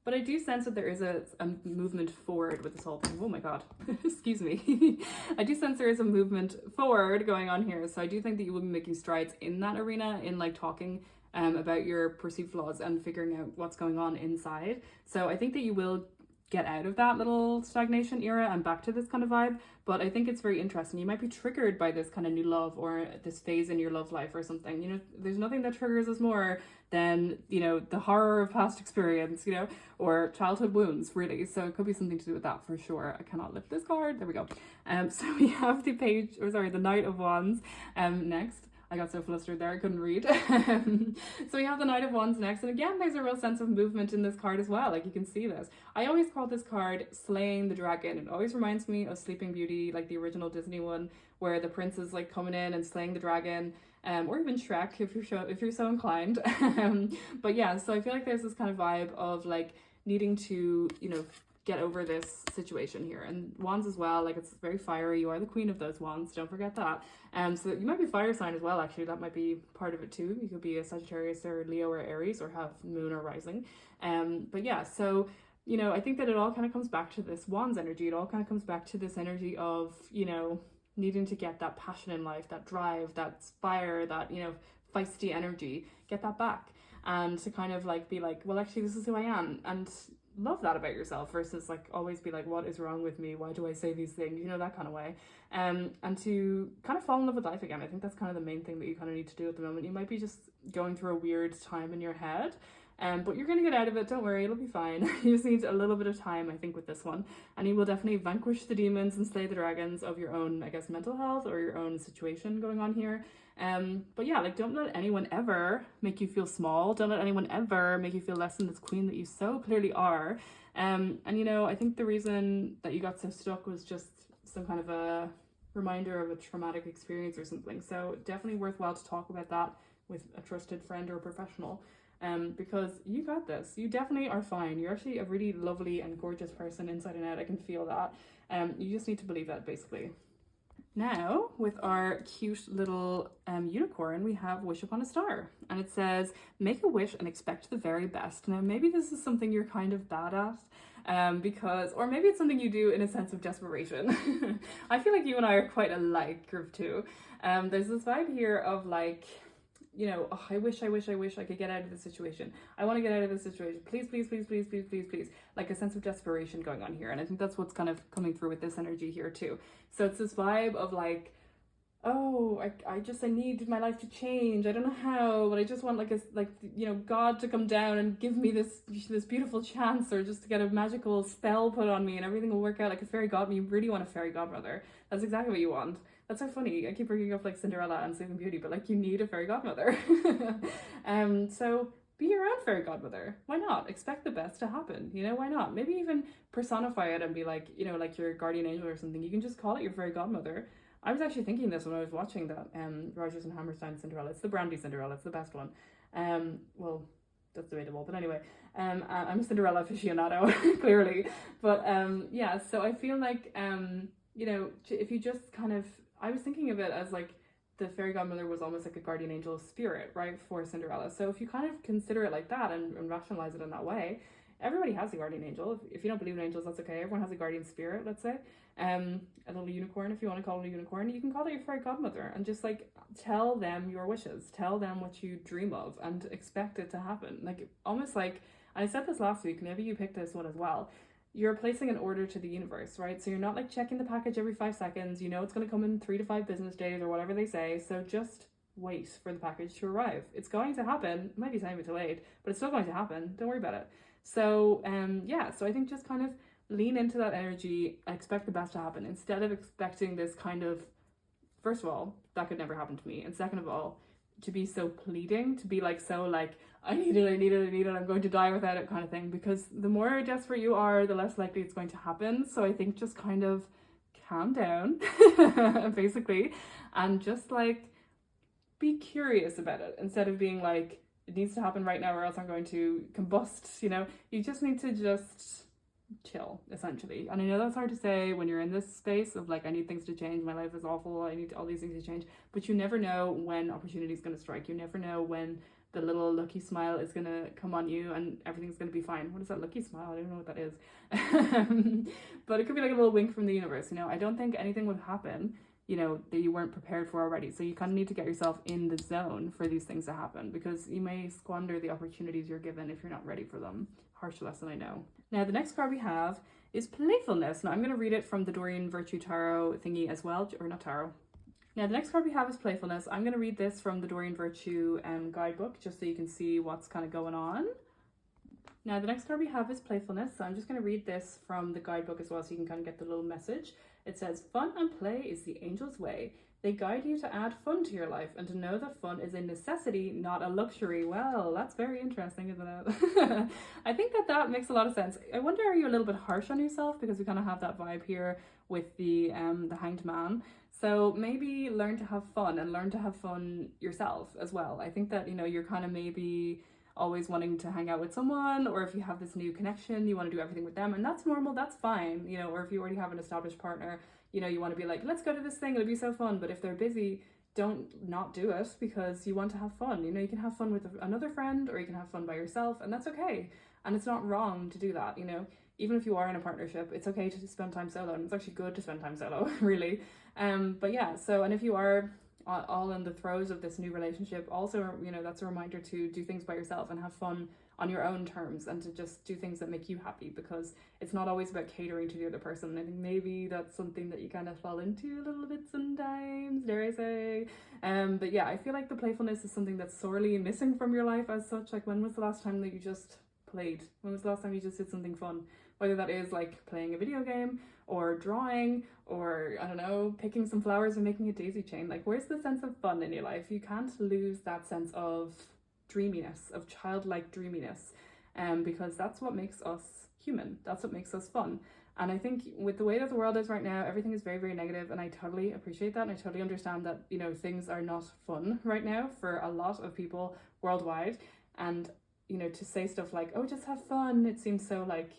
But I do sense that there is a movement forward with this whole thing. Oh my god, excuse me. I do sense there is a movement forward going on here, so I do think that you will be making strides in that arena, in like talking about your perceived flaws and figuring out what's going on inside. So I think that you will get out of that little stagnation era and back to this kind of vibe. But I think it's very interesting. You might be triggered by this kind of new love or this phase in your love life or something. You know, there's nothing that triggers us more than, you know, the horror of past experience, you know, or childhood wounds, really. So it could be something to do with that for sure. I cannot lift this card. There we go. So we have the Knight of Wands next. I got so flustered there, I couldn't read. So we have the Knight of Wands next, and again, there's a real sense of movement in this card as well. Like, you can see this. I always call this card Slaying the Dragon. It always reminds me of Sleeping Beauty, like the original Disney one, where the prince is like coming in and slaying the dragon, or even Shrek if you're so inclined. But yeah, so I feel like there's this kind of vibe of like needing to, you know, get over this situation here. And wands as well, like, it's very fiery. You are the queen of those wands, don't forget that. So you might be fire sign as well, actually. That might be part of it too. You could be a Sagittarius or Leo or Aries, or have moon or rising. But yeah, so, you know, I think that it all kind of comes back to this wands energy. It all kind of comes back to this energy of, you know, needing to get that passion in life, that drive, that fire, that, you know, feisty energy, get that back. And to kind of like be like, well, actually, this is who I am. And love that about yourself, versus like always be like, what is wrong with me, why do I say these things, you know, that kind of way. And to kind of fall in love with life again. I think that's kind of the main thing that you kind of need to do at the moment. You might be just going through a weird time in your head, But you're going to get out of it, don't worry, it'll be fine. You just need a little bit of time, I think, with this one. And you will definitely vanquish the demons and slay the dragons of your own, I guess, mental health or your own situation going on here. But yeah, like, don't let anyone ever make you feel small. Don't let anyone ever make you feel less than this queen that you so clearly are. And you know, I think the reason that you got so stuck was just some kind of a reminder of a traumatic experience or something. So definitely worthwhile to talk about that with a trusted friend or a professional. Because you got this. You definitely are fine. You're actually a really lovely and gorgeous person inside and out. I can feel that. You just need to believe that, basically. Now, with our cute little unicorn, we have Wish Upon a Star. And it says, make a wish and expect the very best. Now, maybe this is something you're kind of bad at. Or maybe it's something you do in a sense of desperation. I feel like you and I are quite alike, group two. There's this vibe here of like, you know, oh, I wish I could get out of this situation. I want to get out of this situation. Please, please, please, please, please, please, please. Like a sense of desperation going on here. And I think that's what's kind of coming through with this energy here too. So it's this vibe of like, oh, I need my life to change. I don't know how, but I just want you know, God to come down and give me this beautiful chance, or just to get a magical spell put on me and everything will work out. Like a fairy godmother. You really want a fairy godmother. That's exactly what you want. That's so funny. I keep bringing up like Cinderella and Sleeping Beauty, but like you need a fairy godmother. So be your own fairy godmother. Why not? Expect the best to happen. You know, why not? Maybe even personify it and be like, you know, like your guardian angel or something. You can just call it your fairy godmother. I was actually thinking this when I was watching that Rodgers and Hammerstein Cinderella. It's the Brandy Cinderella. It's the best one. Well, that's debatable, but anyway, I'm a Cinderella aficionado, clearly. But yeah, so I feel like you know, if you just kind of, I was thinking of it as like the fairy godmother was almost like a guardian angel spirit, right, for Cinderella. So if you kind of consider it like that and rationalize it in that way, everybody has a guardian angel. If you don't believe in angels, that's okay. Everyone has a guardian spirit, let's say. A little unicorn, if you want to call it a unicorn, you can call it your fairy godmother and just like tell them your wishes, tell them what you dream of and expect it to happen. Like almost like, I said this last week, maybe you picked this one as well. You're placing an order to the universe, right? So you're not like checking the package every 5 seconds. You know it's going to come in 3 to 5 business days or whatever they say. So just wait for the package to arrive. It's going to happen. It might be time to late, but it's still going to happen. Don't worry about it. So yeah, so I think just kind of lean into that energy, expect the best to happen instead of expecting this kind of, first of all, that could never happen to me. And second of all, to be so pleading, to be like so like, I need it, I'm going to die without it kind of thing, because the more desperate you are, the less likely it's going to happen. So I think just kind of calm down, basically, and just like be curious about it instead of being like, it needs to happen right now or else I'm going to combust, you know. You just need to just chill, essentially. And I know that's hard to say when you're in this space of like, I need things to change, my life is awful, I need all these things to change, but you never know when opportunity is going to strike. You never know when the little lucky smile is going to come on you and everything's going to be fine. What is that lucky smile? I don't know what that is. But it could be like a little wink from the universe, you know. I don't think anything would happen, you know, that you weren't prepared for already. So you kind of need to get yourself in the zone for these things to happen, because you may squander the opportunities you're given if you're not ready for them. Harsh lesson, I know. Now, the next card we have is Playfulness. Now, I'm going to read it from the Doreen Virtue Tarot thingy as well, or not tarot. Now, the next card we have is Playfulness. I'm going to read this from the Doreen Virtue guidebook, just so you can see what's kind of going on. Now, the next card we have is Playfulness. So I'm just going to read this from the guidebook as well, so you can kind of get the little message. It says, fun and play is the angel's way. They guide you to add fun to your life and to know that fun is a necessity, not a luxury. Well, that's very interesting, isn't it? I think that makes a lot of sense. I wonder, are you a little bit harsh on yourself? Because we kind of have that vibe here with the Hanged Man. So maybe learn to have fun and learn to have fun yourself as well. I think that, you know, you're kind of maybe always wanting to hang out with someone, or if you have this new connection, you want to do everything with them, and that's normal, that's fine, you know. Or if you already have an established partner, you know, you want to be like, let's go to this thing, it'll be so fun. But if they're busy, don't not do it, because you want to have fun. You know, you can have fun with another friend, or you can have fun by yourself, and that's okay. And it's not wrong to do that, you know. Even if you are in a partnership, it's okay to spend time solo, and it's actually good to spend time solo, really. But yeah, so, and if you are all in the throes of this new relationship, also, you know, that's a reminder to do things by yourself and have fun on your own terms and to just do things that make you happy, because it's not always about catering to the other person. I think maybe that's something that you kind of fall into a little bit sometimes, dare I say. But yeah, I feel like the playfulness is something that's sorely missing from your life as such. Like, when was the last time that you just played? When was the last time you just did something fun? Whether that is like playing a video game or drawing, or I don't know, picking some flowers and making a daisy chain. Like, where's the sense of fun in your life? You can't lose that sense of dreaminess, of childlike dreaminess, because that's what makes us human. That's what makes us fun. And I think with the way that the world is right now, everything is very, very negative, and I totally appreciate that, and I totally understand that, you know, things are not fun right now for a lot of people worldwide. And, you know, to say stuff like, oh, just have fun, it seems so like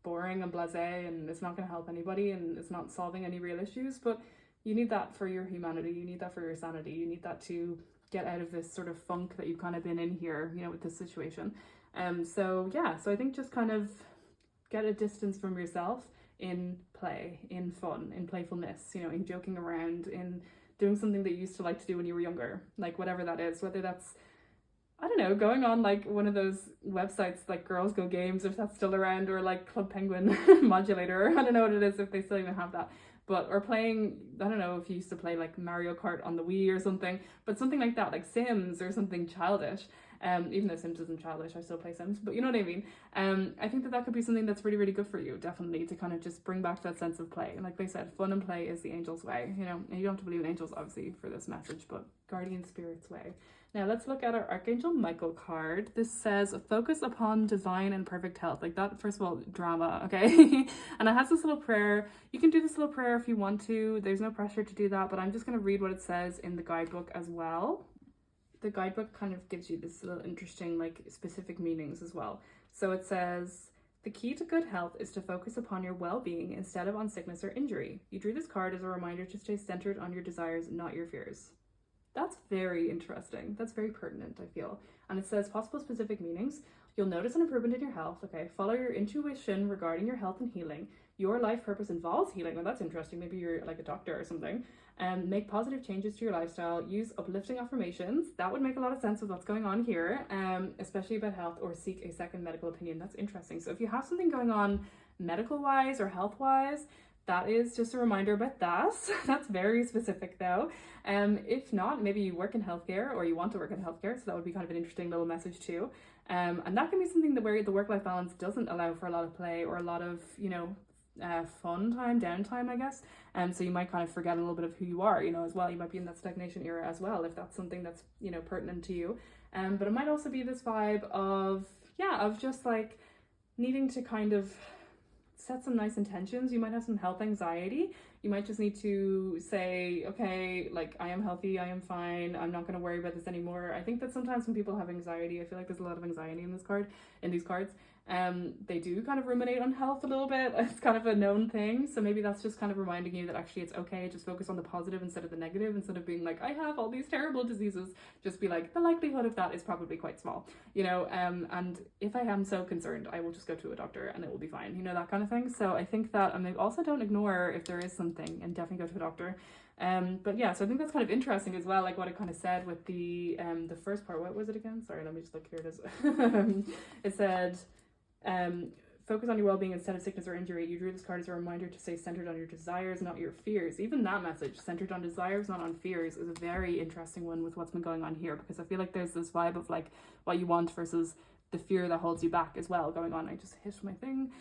boring and blasé, and it's not going to help anybody, and it's not solving any real issues. But you need that for your humanity, you need that for your sanity, you need that to get out of this sort of funk that you've kind of been in here, you know, with this situation. So yeah, so I think just kind of get a distance from yourself in play, in fun, in playfulness, you know, in joking around, in doing something that you used to like to do when you were younger, like whatever that is, whether that's, I don't know, going on like one of those websites like Girls Go Games, if that's still around, or like Club Penguin Modulator, I don't know what it is, if they still even have that, but, or playing, I don't know if you used to play like Mario Kart on the Wii or something, but something like that, like Sims or something childish. Even though Sims isn't childish, I still play Sims, but you know what I mean. I think that that could be something that's really, really good for you, definitely, to kind of just bring back that sense of play. And like they said, fun and play is the angel's way, you know, and you don't have to believe in angels obviously for this message, but guardian spirit's way. Now let's look at our Archangel Michael card. This says, focus upon divine and perfect health. Like that, first of all, drama, okay? And it has this little prayer. You can do this little prayer if you want to. There's no pressure to do that, but I'm just going to read what it says in the guidebook as well. The guidebook kind of gives you this little interesting, like, specific meanings as well. So it says, the key to good health is to focus upon your well-being instead of on sickness or injury. You drew this card as a reminder to stay centered on your desires, not your fears. That's very interesting. That's very pertinent, I feel. And it says possible specific meanings. You'll notice an improvement in your health. Okay, follow your intuition regarding your health and healing. Your life purpose involves healing. Well, that's interesting. Maybe you're like a doctor or something. Make positive changes to your lifestyle. Use uplifting affirmations. That would make a lot of sense with what's going on here, especially about health, or seek a second medical opinion. That's interesting. So if you have something going on medical-wise or health-wise, that is just a reminder about that. That's very specific though. If not, maybe you work in healthcare or you want to work in healthcare, so that would be kind of an interesting little message too. And that can be something that where the work-life balance doesn't allow for a lot of play or a lot of, you know, fun time, downtime, I guess. So you might kind of forget a little bit of who you are, you know, as well. You might be in that stagnation era as well, if that's something that's, you know, pertinent to you. But it might also be this vibe of, yeah, of just like needing to kind of set some nice intentions. You might have some health anxiety. You might just need to say, okay, like, I am healthy, I am fine, I'm not going to worry about this anymore. I think that sometimes when people have anxiety, I feel like there's a lot of anxiety in this card, in these cards. They do kind of ruminate on health a little bit. It's kind of a known thing. So maybe that's just kind of reminding you that actually it's okay. Just focus on the positive instead of the negative. Instead of being like, I have all these terrible diseases, just be like, the likelihood of that is probably quite small, you know, and if I am so concerned, I will just go to a doctor and it will be fine, you know, that kind of thing. So I think that, and also don't ignore if there is something, and definitely go to a doctor. But yeah, so I think that's kind of interesting as well, like what I kind of said with the first part. What was it again? Sorry, let me just look. Here it is. It said, focus on your well-being instead of sickness or injury. You drew this card as a reminder to stay centered on your desires, not your fears. Even that message, centered on desires, not on fears, is a very interesting one with what's been going on here, because I feel like there's this vibe of like what you want versus the fear that holds you back as well going on. I just hit my thing.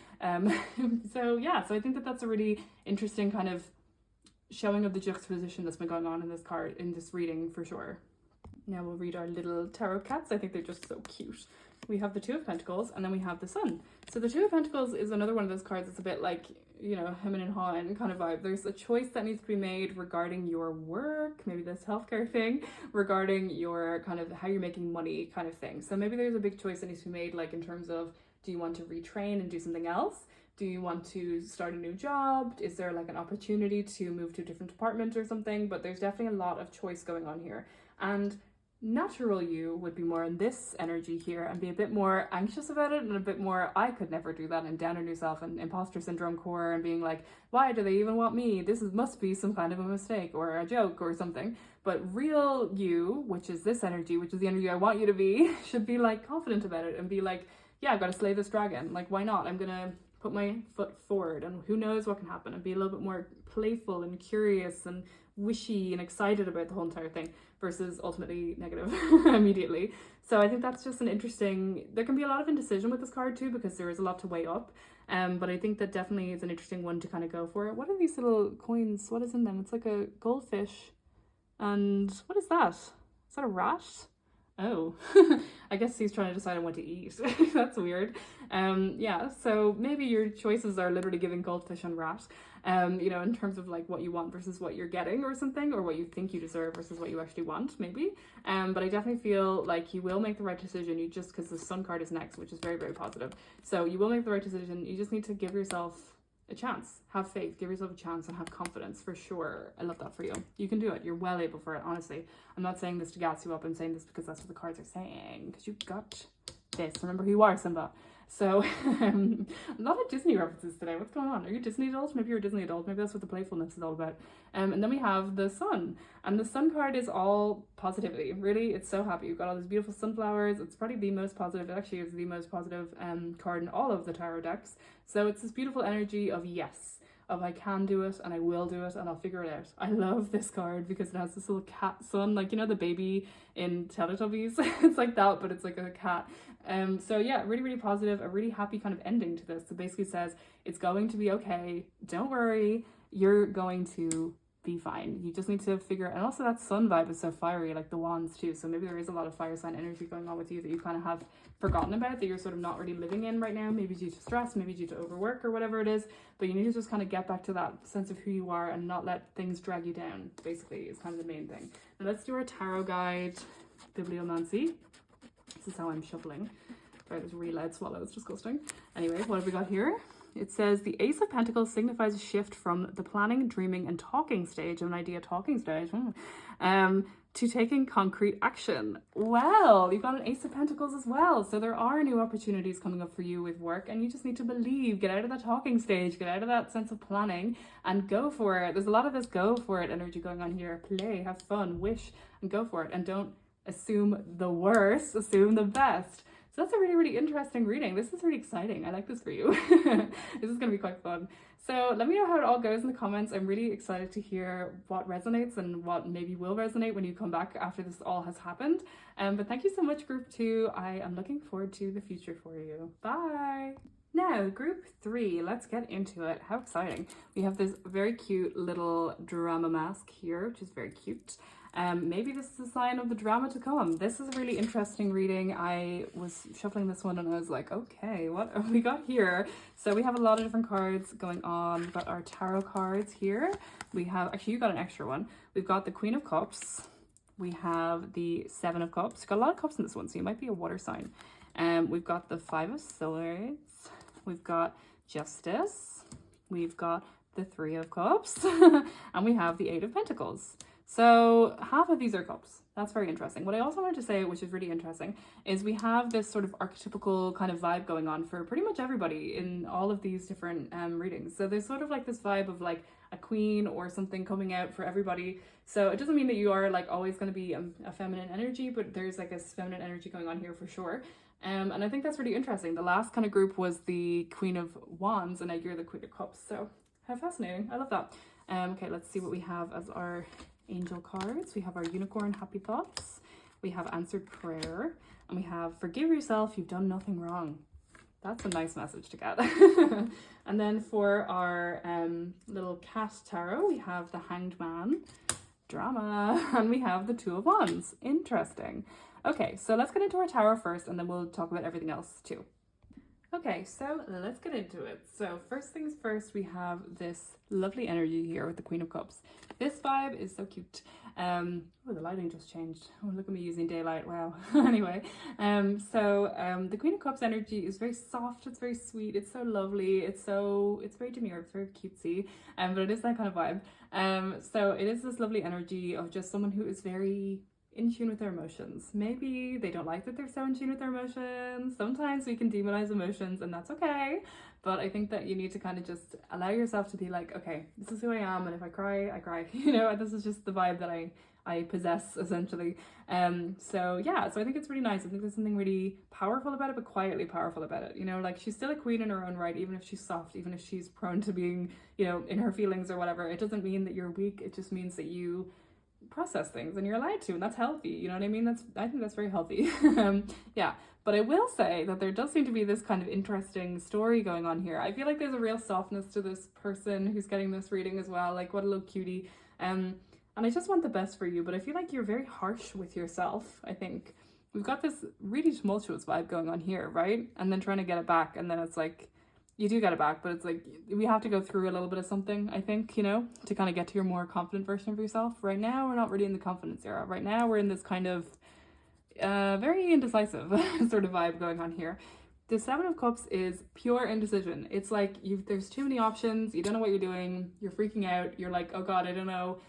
So yeah, so I think that that's a really interesting kind of showing of the juxtaposition that's been going on in this card, in this reading, for sure. Now we'll read our little tarot cats. I think they're just so cute. We have the Two of Pentacles, and then we have the Sun. So the Two of Pentacles is another one of those cards that's a bit like, you know, him and Han kind of vibe. There's a choice that needs to be made regarding your work, maybe this healthcare thing, regarding your kind of how you're making money kind of thing. So maybe there's a big choice that needs to be made, like in terms of, do you want to retrain and do something else? Do you want to start a new job? Is there like an opportunity to move to a different department or something? But there's definitely a lot of choice going on here. And natural you would be more in this energy here and be a bit more anxious about it and a bit more, I could never do that, and down on yourself and imposter syndrome core and being like, why do they even want me? This must be some kind of a mistake or a joke or something. But real you, which is this energy, which is the energy I want you to be, should be like confident about it and be like, yeah, I've got to slay this dragon. Like, why not? I'm gonna put my foot forward and who knows what can happen, and be a little bit more playful and curious and wishy and excited about the whole entire thing versus ultimately negative immediately. So I think that's just an interesting, there can be a lot of indecision with this card too because there is a lot to weigh up. But I think that definitely is an interesting one to kind of go for. What are these little coins? What is in them? It's like a goldfish. And what is that? Is that a rat? Oh, I guess he's trying to decide on what to eat. That's weird. Yeah, so maybe your choices are literally giving goldfish and rat, you know, in terms of like what you want versus what you're getting or something, or what you think you deserve versus what you actually want, maybe. But I definitely feel like you will make the right decision. You just, because the Sun card is next, which is very, very positive. So you will make the right decision. You just need to give yourself a chance, have faith, give yourself a chance, and have confidence for sure. I love that for you. You can do it. You're well able for it, honestly. I'm not saying this to gas you up. I'm saying this because that's what the cards are saying, because you got this. Remember who you are, Simba. So a lot of Disney references today. What's going on? Are you a Disney adult? Maybe you're a Disney adult. Maybe that's what the playfulness is all about. And then we have the Sun, and the Sun card is all positivity. Really, it's so happy. You've got all these beautiful sunflowers. It's probably the most positive. It actually is the most positive card in all of the tarot decks. So it's this beautiful energy of yes, of I can do it and I will do it and I'll figure it out. I love this card because it has this little cat sun, like, you know, the baby in Teletubbies. It's like that, but it's like a cat. So yeah, really, really positive, a really happy kind of ending to this. It basically says it's going to be okay. Don't worry. You're going to be fine. You just need to figure, and also that Sun vibe is so fiery, like the wands too. So maybe there is a lot of fire sign energy going on with you that you kind of have forgotten about, that you're sort of not really living in right now, maybe due to stress, maybe due to overwork or whatever it is. But you need to just kind of get back to that sense of who you are and not let things drag you down, basically, is kind of the main thing. Now let's do our tarot guide, bibliomancy. This is how I'm shuffling. Right, there's a really loud swallow, it's disgusting. Anyway, what have we got here? It says the Ace of Pentacles signifies a shift from the planning, dreaming, and talking stage of an idea, to taking concrete action. Well, you've got an Ace of Pentacles as well. So there are new opportunities coming up for you with work, and you just need to believe, get out of that talking stage, get out of that sense of planning and go for it. There's a lot of this go for it energy going on here. Play, have fun, wish, and go for it. And don't assume the worst, assume the best. So that's a really, really interesting reading. This is really exciting. I like this for you. This is going to be quite fun. So let me know how it all goes in the comments. I'm really excited to hear what resonates and what maybe will resonate when you come back after this all has happened. But thank you so much, Group 2. I am looking forward to the future for you. Bye. Now, Group 3, let's get into it. How exciting. We have this very cute little drama mask here, which is very cute. Maybe this is a sign of the drama to come. This is a really interesting reading. I was shuffling this one and I was like, okay, what have we got here? So we have a lot of different cards going on. We've got our tarot cards here. We have, actually you got an extra one. We've got the Queen of Cups. We have the Seven of Cups. We've got a lot of cups in this one, so you might be a water sign. We've got the Five of Swords. We've got Justice. We've got the Three of Cups. And we have the Eight of Pentacles. So half of these are cups. That's very interesting. What I also wanted to say, which is really interesting, is we have this sort of archetypical kind of vibe going on for pretty much everybody in all of these different readings. So there's sort of like this vibe of like a queen or something coming out for everybody. So it doesn't mean that you are like always going to be a feminine energy, but there's like a feminine energy going on here for sure. And I think that's really interesting. The last kind of group was the Queen of Wands, and now you're the Queen of Cups. So how fascinating. I love that. Okay, let's see what we have as our angel cards. We have our Unicorn Happy Thoughts, we have Answered Prayer, and we have Forgive Yourself, You've Done Nothing Wrong. That's a nice message to get. And then for our little cat tarot, we have the Hanged Man, drama, and we have the Two of Wands. Interesting. Okay, so let's get into our tarot first, and then we'll talk about everything else too. Okay, so let's get into it. So first things first, we have this lovely energy here with the Queen of Cups. This vibe is so cute. Oh, the lighting just changed. Oh, look at me using daylight. Wow. Anyway, the Queen of Cups energy is very soft. It's very sweet. It's so lovely. It's very demure. It's very cutesy. But it is that kind of vibe. So it is this lovely energy of just someone who is very in tune with their emotions. Maybe they don't like that they're so in tune with their emotions. Sometimes we can demonize emotions and that's okay. But I think that you need to kind of just allow yourself to be like, okay, this is who I am, and if I cry, I cry. You know, this is just the vibe that I possess essentially. So yeah, so I think it's really nice. I think there's something really powerful about it, but quietly powerful about it. You know, like she's still a queen in her own right, even if she's soft, even if she's prone to being, you know, in her feelings or whatever. It doesn't mean that you're weak. It just means that you process things and you're allowed to, and that's healthy. You know what I mean? I think that's very healthy. Yeah. But I will say that there does seem to be this kind of interesting story going on here. I feel like there's a real softness to this person who's getting this reading as well. Like, what a little cutie. And I just want the best for you, but I feel like you're very harsh with yourself, I think. We've got this really tumultuous vibe going on here, right? And then trying to get it back, and then it's like, you do get it back, but it's like, we have to go through a little bit of something, I think, you know, to kind of get to your more confident version of yourself. Right now, we're not really in the confidence era. Right now, we're in this kind of very indecisive sort of vibe going on here. The Seven of Cups is pure indecision. It's like there's too many options. You don't know what you're doing. You're freaking out. You're like, oh God, I don't know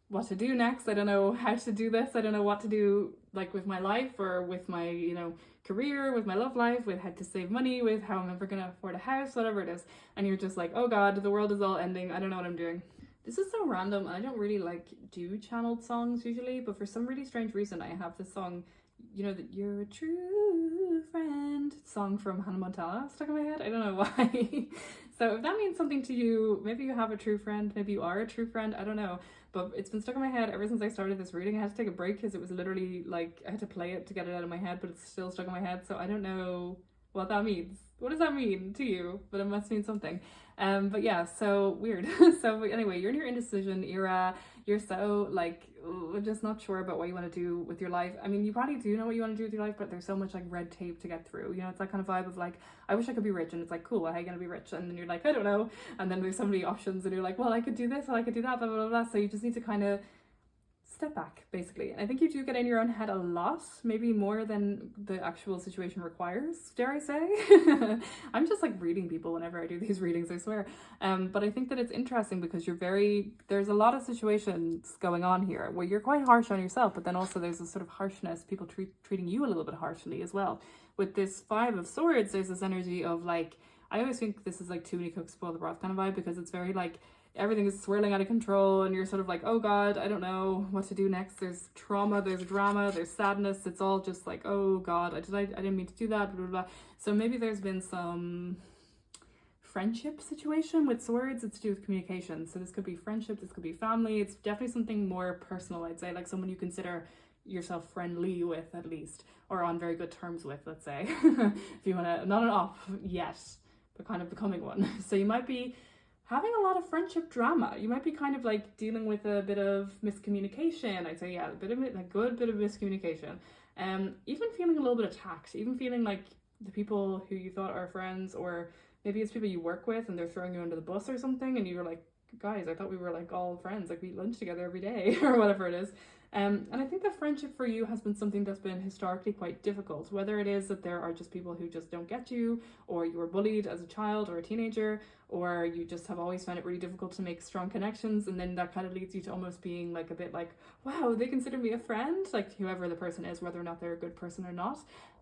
what to do next. I don't know how to do this. I don't know what to do, like, with my life or with my, you know, career, with my love life, with how to save money, with how I'm ever gonna afford a house, whatever it is. And you're just like, oh God, the world is all ending. I don't know what I'm doing. This is so random. I don't really like do channeled songs usually, but for some really strange reason, I have this song, you know, that You're a True Friend song from Hannah Montana stuck in my head. I don't know why. So if that means something to you, maybe you have a true friend, maybe you are a true friend, I don't know. But it's been stuck in my head ever since I started this reading. I had to take a break because it was literally like, I had to play it to get it out of my head, but it's still stuck in my head. So I don't know what that means. What does that mean to you? But it must mean something. But yeah, so weird. So anyway, you're in your indecision era. You're so like, just not sure about what you want to do with your life. I mean, you probably do know what you want to do with your life, but there's so much like red tape to get through. You know, it's that kind of vibe of like, I wish I could be rich, and it's like, cool, how are you gonna be rich? And then you're like, I don't know. And then there's so many options, and you're like, well, I could do this, or I could do that, blah, blah, blah, blah. So you just need to kind of step back, basically. And I think you do get in your own head a lot, maybe more than the actual situation requires, dare I say. I'm just like reading people whenever I do these readings, I swear. But I think that it's interesting because there's a lot of situations going on here where you're quite harsh on yourself, but then also there's a sort of harshness, people treating you a little bit harshly as well. With this Five of Swords, there's this energy of like, I always think this is like too many cooks spoil the broth kind of vibe, because it's very like, everything is swirling out of control and you're sort of like, oh God, I don't know what to do next. There's trauma, there's drama, there's sadness. It's all just like, oh God, I didn't mean to do that, blah, blah, blah. So maybe there's been some friendship situation with swords. It's to do with communication. So this could be friendship, this could be family. It's definitely something more personal, I'd say, like someone you consider yourself friendly with at least, or on very good terms with, let's say. If you want to, not an off yet, but kind of becoming one. So you might be having a lot of friendship drama. You might be kind of like dealing with a bit of miscommunication. I'd say, yeah, a good bit of miscommunication. Even feeling a little bit attacked, even feeling like the people who you thought are friends, or maybe it's people you work with and they're throwing you under the bus or something, and you're like, guys, I thought we were like all friends, like we eat lunch together every day or whatever it is. And I think that friendship for you has been something that's been historically quite difficult, whether it is that there are just people who just don't get you, or you were bullied as a child or a teenager, or you just have always found it really difficult to make strong connections, and then that kind of leads you to almost being like a bit like, wow, they consider me a friend, like whoever the person is, whether or not they're a good person or not.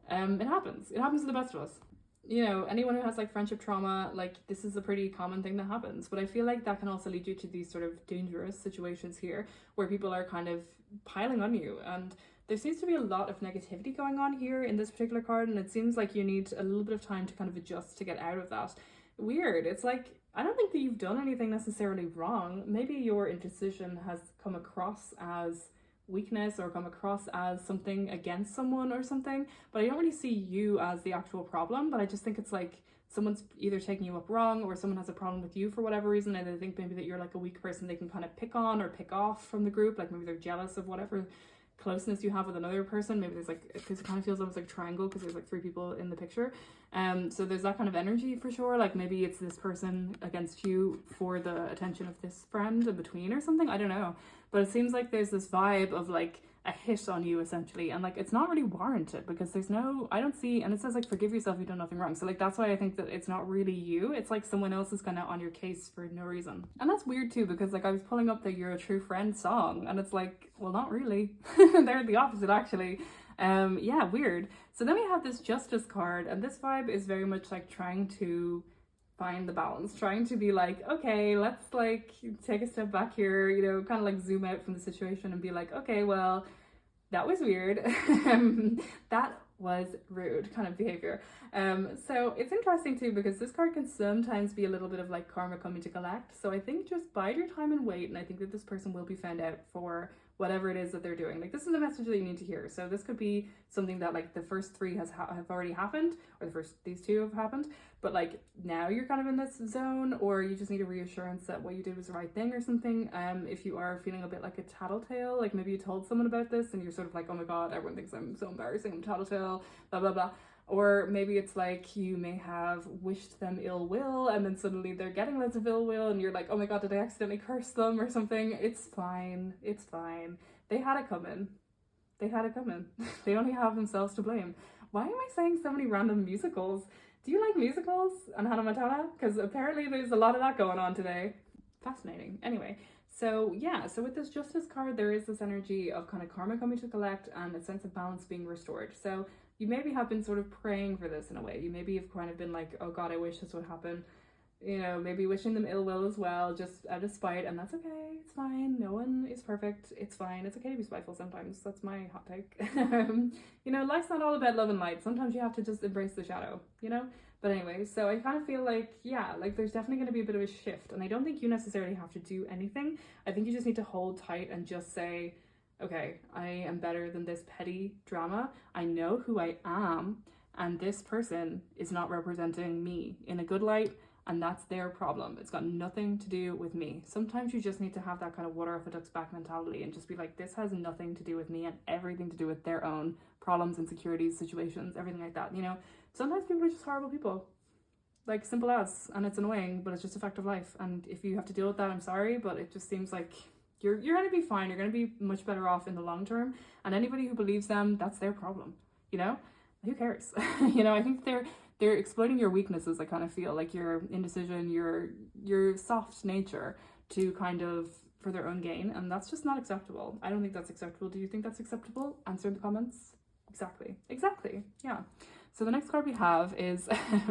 It happens to the best of us. You know, anyone who has like friendship trauma, like this is a pretty common thing that happens. But I feel like that can also lead you to these sort of dangerous situations here where people are kind of piling on you, and there seems to be a lot of negativity going on here in this particular card, and it seems like you need a little bit of time to kind of adjust to get out of that. Weird. It's like, I don't think that you've done anything necessarily wrong. Maybe your indecision has come across as weakness or come across as something against someone or something, but I don't really see you as the actual problem. But I just think it's like someone's either taking you up wrong, or someone has a problem with you for whatever reason, and they think maybe that you're like a weak person they can kind of pick on or pick off from the group. Like maybe they're jealous of whatever closeness you have with another person. Maybe there's like, because it kind of feels almost like a triangle because there's like three people in the picture. So there's that kind of energy for sure. Like maybe it's this person against you for the attention of this friend in between or something. I don't know. But it seems like there's this vibe of like a hit on you essentially, and like it's not really warranted because there's no, I don't see, and it says like forgive yourself, you've done nothing wrong. So like that's why I think that it's not really you, it's like someone else is kind of on your case for no reason. And that's weird too, because like I was pulling up the You're a True Friend song and it's like, well, not really. They're the opposite actually. Yeah, weird. So then we have this Justice card, and this vibe is very much like trying to find the balance, trying to be like, okay, let's like take a step back here, you know, kind of like zoom out from the situation and be like, okay, well, that was weird. That was rude kind of behavior. So it's interesting too, because this card can sometimes be a little bit of like karma coming to collect. So I think just bide your time and wait, and I think that this person will be found out for whatever it is that they're doing. Like this is the message that you need to hear. So this could be something that like the first three have already happened, or these two have happened, but like now you're kind of in this zone, or you just need a reassurance that what you did was the right thing or something. If you are feeling a bit like a tattletale, like maybe you told someone about this and you're sort of like, oh my god, everyone thinks I'm so embarrassing, I'm tattletale, blah blah blah. Or maybe it's like you may have wished them ill will and then suddenly they're getting loads of ill will and you're like, oh my god, did I accidentally curse them or something? It's fine. It's fine. They had it coming. They had it coming. They only have themselves to blame. Why am I saying so many random musicals? Do you like musicals and Hannah Montana? Because apparently there's a lot of that going on today. Fascinating. Anyway, so yeah, so with this Justice card, there is this energy of kind of karma coming to collect and a sense of balance being restored. So you maybe have been sort of praying for this in a way. You maybe have kind of been like, oh god, I wish this would happen. You know, maybe wishing them ill will as well, just out of spite, and that's okay. It's fine. No one is perfect. It's fine. It's okay to be spiteful sometimes. That's my hot take. You know, life's not all about love and light. Sometimes you have to just embrace the shadow, you know? But anyway, so I kind of feel like, yeah, like there's definitely going to be a bit of a shift, and I don't think you necessarily have to do anything. I think you just need to hold tight and just say, okay, I am better than this petty drama. I know who I am, and this person is not representing me in a good light, and that's their problem. It's got nothing to do with me. Sometimes you just need to have that kind of water off a duck's back mentality and just be like, this has nothing to do with me and everything to do with their own problems, insecurities, situations, everything like that. You know, sometimes people are just horrible people. Like, simple as, and it's annoying, but it's just a fact of life. And if you have to deal with that, I'm sorry, but it just seems like you're going to be fine. You're going to be much better off in the long term. And anybody who believes them, that's their problem. You know, who cares? You know, I think they're exploiting your weaknesses. I kind of feel like your indecision, your soft nature to kind of for their own gain, and that's just not acceptable. I don't think that's acceptable. Do you think that's acceptable? Answer in the comments. Exactly. Yeah. So the next card we have is, I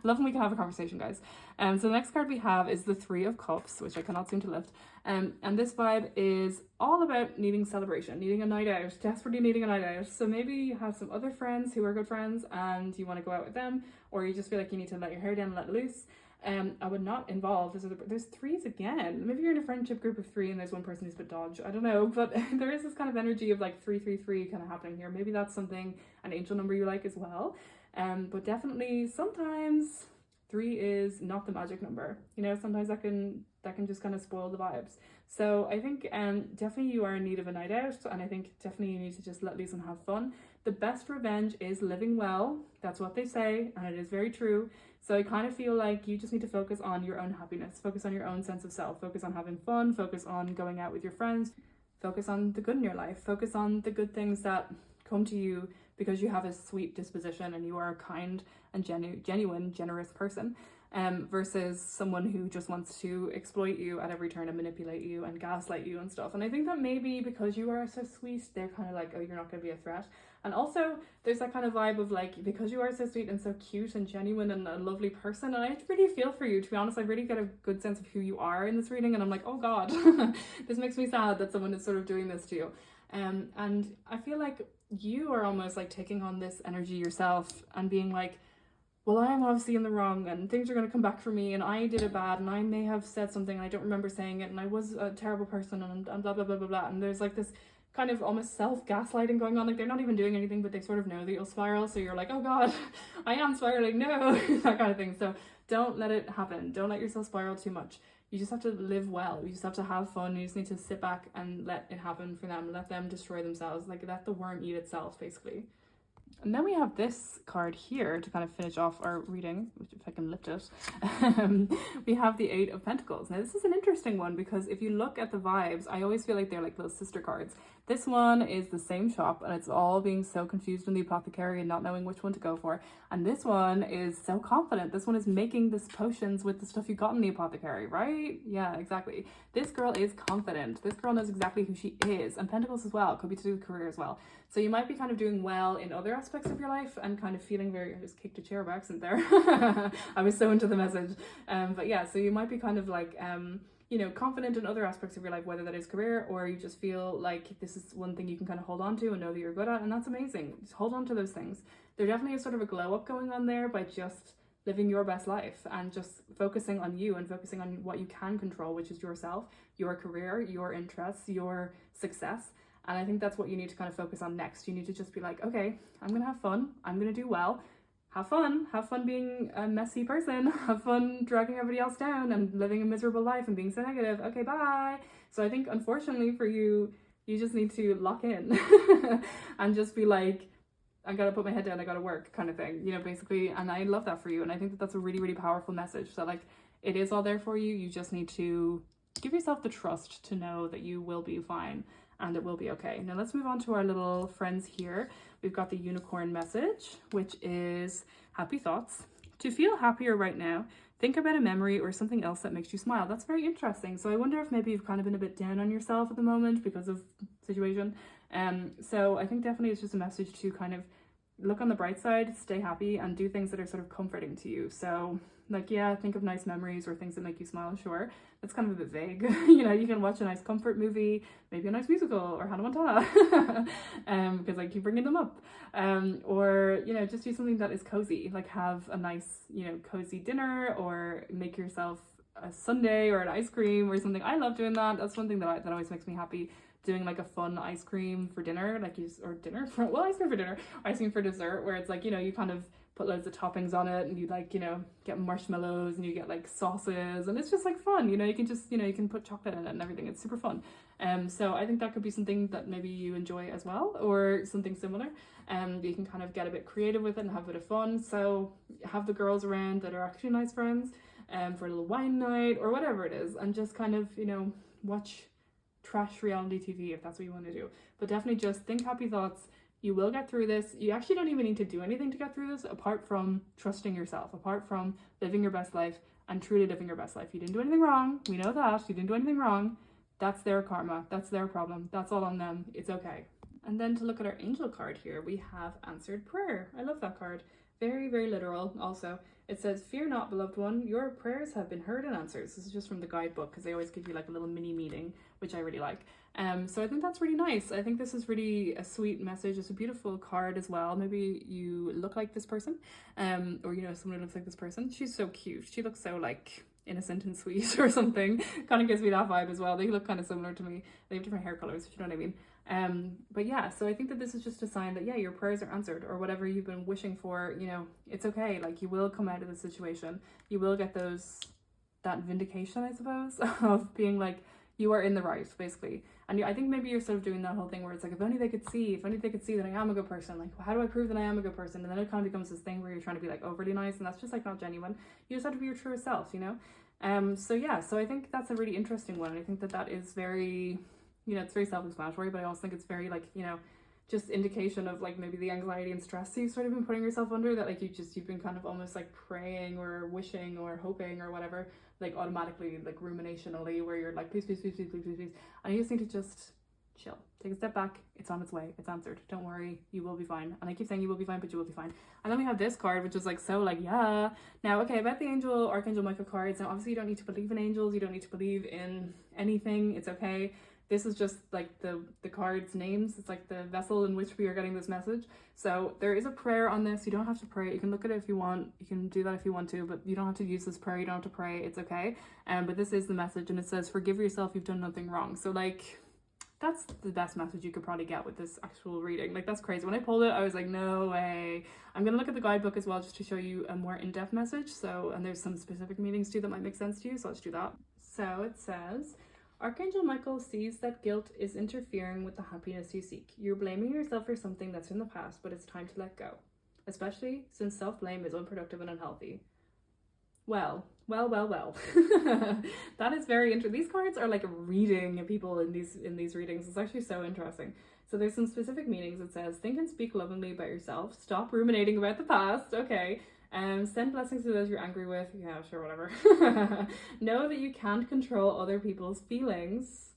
love when we can have a conversation, guys. So the next card we have is the Three of Cups, which I cannot seem to lift. And this vibe is all about needing celebration, needing a night out, desperately needing a night out. So maybe you have some other friends who are good friends and you want to go out with them, or you just feel like you need to let your hair down and let loose. I would not involve, there's threes again. Maybe you're in a friendship group of three and there's one person who's a bit dodge. I don't know, but there is this kind of energy of like 333 kind of happening here. Maybe that's something, an angel number you like as well. But definitely sometimes 3 is not the magic number. You know, sometimes that can just kind of spoil the vibes. So I think definitely you are in need of a night out, and I think definitely you need to just let loose and have fun. The best revenge is living well. That's what they say, and it is very true. So I kind of feel like you just need to focus on your own happiness, focus on your own sense of self, focus on having fun, focus on going out with your friends, focus on the good in your life, focus on the good things that come to you because you have a sweet disposition and you are a kind and genuine, generous person, versus someone who just wants to exploit you at every turn and manipulate you and gaslight you and stuff. And I think that maybe because you are so sweet, they're kind of like, oh, you're not going to be a threat. And also there's that kind of vibe of like, because you are so sweet and so cute and genuine and a lovely person, and I really feel for you, to be honest. I really get a good sense of who you are in this reading, and I'm like, oh god, this makes me sad that someone is sort of doing this to you. And I feel like you are almost like taking on this energy yourself and being like, well, I am obviously in the wrong and things are going to come back for me and I did it bad and I may have said something and I don't remember saying it and I was a terrible person and blah, blah, blah, blah, blah. And there's like this kind of almost self-gaslighting going on. Like they're not even doing anything, but they sort of know that you'll spiral. So you're like, oh god, I am spiraling, no, that kind of thing. So don't let it happen. Don't let yourself spiral too much. You just have to live well. You just have to have fun. You just need to sit back and let it happen for them. Let them destroy themselves. Like let the worm eat itself, basically. And then we have this card here to kind of finish off our reading, which if I can lift it. We have the Eight of Pentacles. Now this is an interesting one because if you look at the vibes, I always feel like they're like little sister cards. This one is the same shop and it's all being so confused in the apothecary and not knowing which one to go for. And this one is so confident. This one is making this potions with the stuff you got in the apothecary, right? Yeah, exactly. This girl is confident. This girl knows exactly who she is. And Pentacles as well. Could be to do with career as well. So you might be kind of doing well in other aspects of your life and kind of feeling very, I just kicked a chair by accident there. I was so into the message. But yeah, so you might be kind of like, you know, confident in other aspects of your life, whether that is career or you just feel like this is one thing you can kind of hold on to and know that you're good at. And that's amazing. Just hold on to those things. There definitely is sort of a glow up going on there by just living your best life and just focusing on you and focusing on what you can control, which is yourself, your career, your interests, your success. And I think that's what you need to kind of focus on next. You need to just be like, okay, I'm going to have fun. I'm going to do well. Have fun being a messy person. Have fun dragging everybody else down and living a miserable life and being so negative. Okay, bye. So I think unfortunately for you, you just need to lock in and just be like, I gotta put my head down, I gotta work kind of thing, you know, basically. And I love that for you. And I think that that's a really, really powerful message. So like, it is all there for you. You just need to give yourself the trust to know that you will be fine and it will be okay. Now let's move on to our little friends here. We've got the unicorn message, which is happy thoughts. To feel happier right now, think about a memory or something else that makes you smile. That's very interesting. So I wonder if maybe you've kind of been a bit down on yourself at the moment because of situation. So I think definitely it's just a message to kind of look on the bright side, stay happy, and do things that are sort of comforting to you. So like, yeah, think of nice memories or things that make you smile, sure. That's kind of a bit vague. You know, you can watch a nice comfort movie, maybe a nice musical, or Hannah Montana, because I keep bringing them up. Or, you know, just do something that is cozy, like have a nice, you know, cozy dinner, or make yourself a sundae or an ice cream or something. I love doing that. That's one thing that always makes me happy. Doing like a fun ice cream for dinner, like ice cream for dinner, ice cream for dessert, where it's like, you know, you kind of put loads of toppings on it and you like, you know, get marshmallows and you get like sauces and it's just like fun, you know, you can just, you know, you can put chocolate in it and everything. It's super fun. So I think that could be something that maybe you enjoy as well, or something similar. You can kind of get a bit creative with it and have a bit of fun. So have the girls around that are actually nice friends, for a little wine night or whatever it is, and just kind of, you know, watch trash reality TV if that's what you want to do. But definitely just think happy thoughts. You will get through this. You actually don't even need to do anything to get through this apart from trusting yourself, apart from living your best life and truly living your best life. You didn't do anything wrong. We know that. You didn't do anything wrong. That's their karma. That's their problem. That's all on them. It's okay. And then to look at our angel card here, we have answered prayer. I love that card. Very, very literal also. It says, fear not, beloved one, your prayers have been heard and answered. This is just from the guidebook because they always give you like a little mini meeting, which I really like. So I think that's really nice. I think this is really a sweet message. It's a beautiful card as well. Maybe you look like this person, or you know, someone who looks like this person. She's so cute. She looks so like innocent and sweet or something. Kind of gives me that vibe as well. They look kind of similar to me. They have different hair colors, if you know what I mean. But yeah, so I think that this is just a sign that, yeah, your prayers are answered, or whatever you've been wishing for, you know, it's okay. Like, you will come out of the situation. You will get that vindication, I suppose, of being like, you are in the right, basically. And I think maybe you're sort of doing that whole thing where it's like, if only they could see that I am a good person. Like, how do I prove that I am a good person? And then it kind of becomes this thing where you're trying to be like overly nice, and that's just like not genuine. You just have to be your truest self, you know? So yeah, so I think that's a really interesting one. And I think that is very, you know, it's very self-explanatory, but I also think it's very like, you know, just indication of like maybe the anxiety and stress you've sort of been putting yourself under, that like you've been kind of almost like praying or wishing or hoping or whatever, like automatically, like ruminationally, where you're like, please, please, please, please, please, please, please. And you just need to just chill, take a step back. It's on its way. It's answered. Don't worry. You will be fine. And I keep saying you will be fine, but you will be fine. And then we have this card, which is like, so like, yeah. Now, okay, about the Archangel Michael cards. Now, obviously you don't need to believe in angels. You don't need to believe in anything. It's okay. This is just like the cards' names. It's like the vessel in which we are getting this message. So there is a prayer on this. You don't have to pray. You can look at it if you want. You can do that if you want to, but you don't have to use this prayer. You don't have to pray. It's okay. But this is the message, and it says, forgive yourself. You've done nothing wrong. So like, that's the best message you could probably get with this actual reading. Like, that's crazy. When I pulled it, I was like, no way. I'm going to look at the guidebook as well, just to show you a more in-depth message. So, and there's some specific meanings too that might make sense to you. So let's do that. So it says, Archangel Michael sees that guilt is interfering with the happiness you seek. You're blaming yourself for something that's in the past, but it's time to let go, especially since self-blame is unproductive and unhealthy. Well. That is very interesting. These cards are like reading people in these readings. It's actually so interesting. So there's some specific meanings. It says, think and speak lovingly about yourself. Stop ruminating about the past. Okay. Send blessings to those you're angry with. Yeah, sure, whatever. Know that you can't control other people's feelings.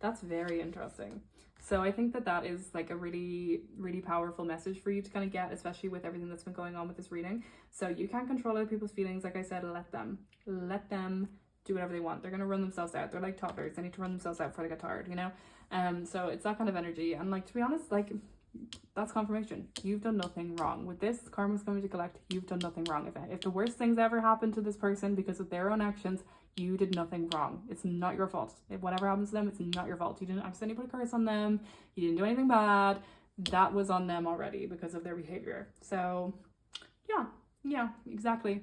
That's very interesting. So I think that that is like a really, really powerful message for you to kind of get, especially with everything that's been going on with this reading. So you can't control other people's feelings. Like I said, let them do whatever they want. They're going to run themselves out. They're like toddlers. They need to run themselves out before they get tired, you know? So it's that kind of energy. And like, to be honest, like, that's confirmation. You've done nothing wrong. With this, karma's coming to collect. You've done nothing wrong. If the worst things ever happened to this person because of their own actions, you did nothing wrong. It's not your fault. If whatever happens to them, it's not your fault. You didn't accidentally put a curse on them. You didn't do anything bad. That was on them already because of their behavior. So yeah, exactly.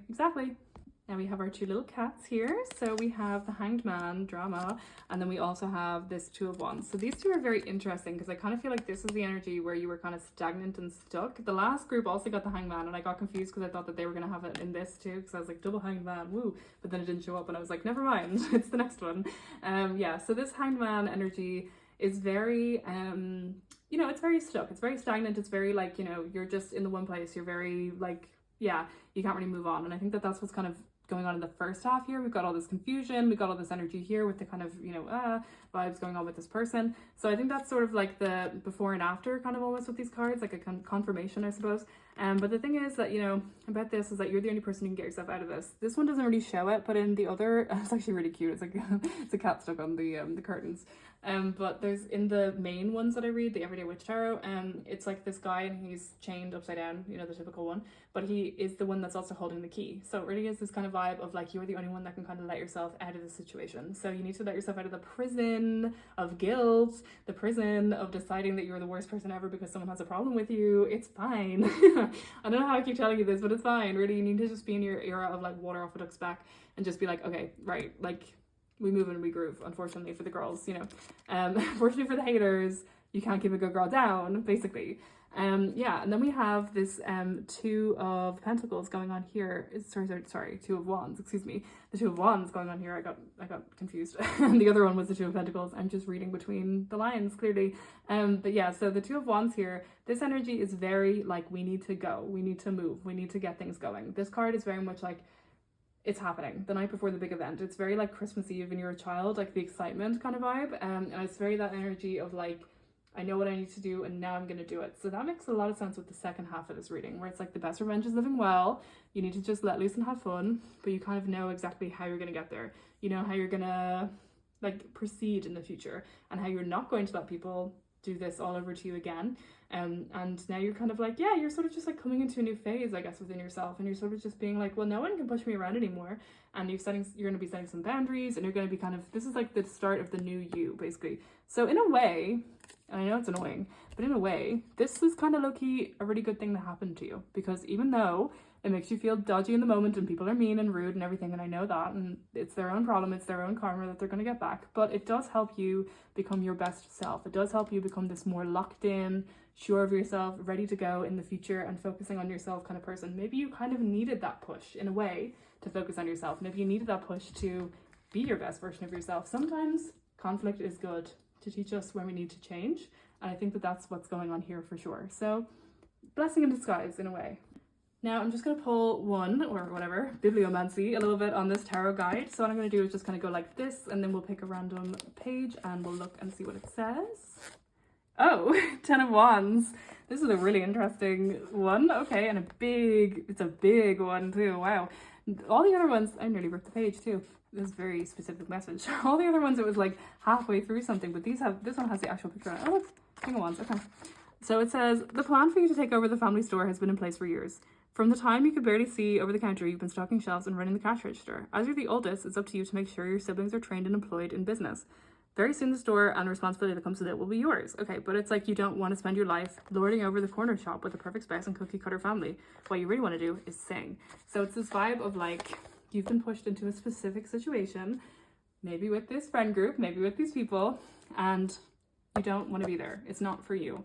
Now we have our two little cats here. So we have the Hanged Man drama, and then we also have this Two of Wands. So these two are very interesting because I kind of feel like this is the energy where you were kind of stagnant and stuck. The last group also got the Hanged Man, and I got confused because I thought that they were going to have it in this too, because I was like, double Hanged Man, woo, but then it didn't show up and I was like, never mind, it's the next one. Yeah, so this Hanged Man energy is very, you know, it's very stuck. It's very stagnant. It's very like, you know, you're just in the one place. You're very like, yeah, you can't really move on. And I think that that's what's kind of going on in the first half here. We've got all this confusion, we got all this energy here with the kind of, you know, vibes going on with this person. So I think that's sort of like the before and after kind of almost with these cards, like a confirmation, I suppose. But the thing is that, you know, about this is that you're the only person who can get yourself out of this. This one doesn't really show it, but in the other, it's actually really cute. It's like it's a cat stuck on the curtains. But there's in the main ones that I read, the Everyday Witch Tarot, it's like this guy and he's chained upside down, you know, the typical one, but he is the one that's also holding the key. So it really is this kind of vibe of like, you're the only one that can kind of let yourself out of the situation. So you need to let yourself out of the prison of guilt, the prison of deciding that you're the worst person ever because someone has a problem with you. It's fine. I don't know how I keep telling you this, but it's fine. Really, you need to just be in your era of like water off a duck's back and just be like, okay, right, like, we move and we groove, unfortunately for the girls, you know. Unfortunately for the haters, you can't keep a good girl down, basically. Yeah, and then we have this Two of Pentacles going on here. Sorry, Two of Wands, excuse me. The Two of Wands going on here, I got confused. And the other one was the Two of Pentacles. I'm just reading between the lines, clearly. But yeah, so the Two of Wands here, this energy is very like, we need to go, we need to move, we need to get things going. This card is very much like, it's happening the night before the big event. It's very like Christmas Eve when you're a child, like the excitement kind of vibe. And it's very that energy of like, I know what I need to do and now I'm going to do it. So that makes a lot of sense with the second half of this reading, where it's like the best revenge is living well. You need to just let loose and have fun, but you kind of know exactly how you're going to get there. You know how you're going to like proceed in the future and how you're not going to let people do this all over to you again. And now you're kind of like, yeah, you're sort of just like coming into a new phase, I guess, within yourself, and you're sort of just being like, well, no one can push me around anymore. And you're going to be setting some boundaries, and you're going to be kind of, this is like the start of the new you, basically. So in a way, and I know it's annoying, but in a way, this is kind of low-key a really good thing that happened to you, because even though it makes you feel dodgy in the moment and people are mean and rude and everything, and I know that, and it's their own problem, it's their own karma that they're going to get back, but it does help you become your best self. It does help you become this more locked in, sure of yourself, ready to go in the future and focusing on yourself kind of person. Maybe you kind of needed that push in a way to focus on yourself. Maybe you needed that push to be your best version of yourself. Sometimes conflict is good to teach us when we need to change. And I think that that's what's going on here for sure. So blessing in disguise in a way. Now I'm just going to pull one or whatever, bibliomancy, a little bit on this tarot guide. So what I'm going to do is just kind of go like this, and then we'll pick a random page and we'll look and see what it says. Oh, 10 of Wands. This is a really interesting one. Okay, and it's a big one too. Wow. All the other ones, I nearly ripped the page too. This is a very specific message. All the other ones, it was like halfway through something, but this one has the actual picture on it. Oh, look, King of Wands. Okay. So it says, the plan for you to take over the family store has been in place for years. From the time you could barely see over the counter, you've been stocking shelves and running the cash register. As you're the oldest, it's up to you to make sure your siblings are trained and employed in business. Very soon the store and responsibility that comes with it will be yours. Okay, but it's like you don't want to spend your life lording over the corner shop with a perfect spouse and cookie cutter family. What you really want to do is sing. So it's this vibe of like, you've been pushed into a specific situation. maybe with this friend group, maybe with these people, and you don't want to be there. It's not for you.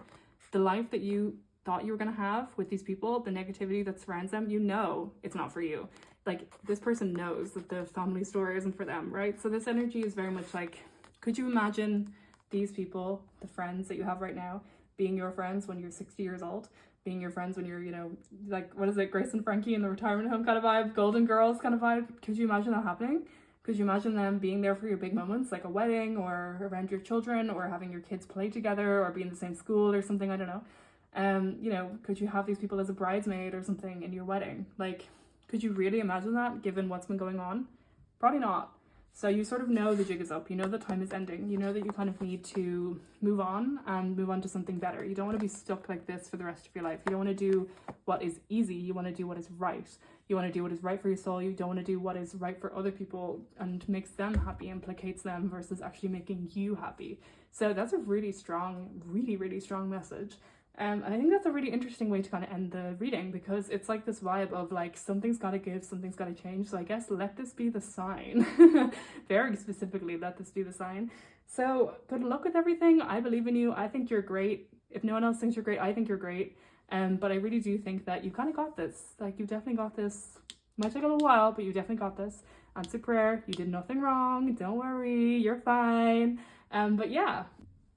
The life that you thought you were going to have with these people, the negativity that surrounds them, you know it's not for you. Like, this person knows that the family story isn't for them, right? So this energy is very much like, could you imagine these people, the friends that you have right now, being your friends when you're 60 years old, being your friends when you're, you know, like, what is it, Grace and Frankie in the retirement home kind of vibe, Golden Girls kind of vibe? Could you imagine that happening? Could you imagine them being there for your big moments, like a wedding or around your children, or having your kids play together or be in the same school or something? I don't know. You know, could you have these people as a bridesmaid or something in your wedding? Like, could you really imagine that given what's been going on? Probably not. So you sort of know the jig is up. You know the time is ending. You know that you kind of need to move on and move on to something better. You don't want to be stuck like this for the rest of your life. You don't want to do what is easy. You want to do what is right. You want to do what is right for your soul. You don't want to do what is right for other people and makes them happy and placates them versus actually making you happy. So that's a really strong, really strong message. And I think that's a really interesting way to kind of end the reading, because it's like this vibe of like, something's got to give, something's got to change. So I guess let this be the sign. Very specifically, let this be the sign. So good luck with everything. I believe in you. I think you're great. If no one else thinks you're great, I think you're great. But I really do think that you kind of got this. Like, you've definitely got this. Might take a little while, but you definitely got this. Answer prayer. You did nothing wrong. Don't worry. You're fine. But yeah.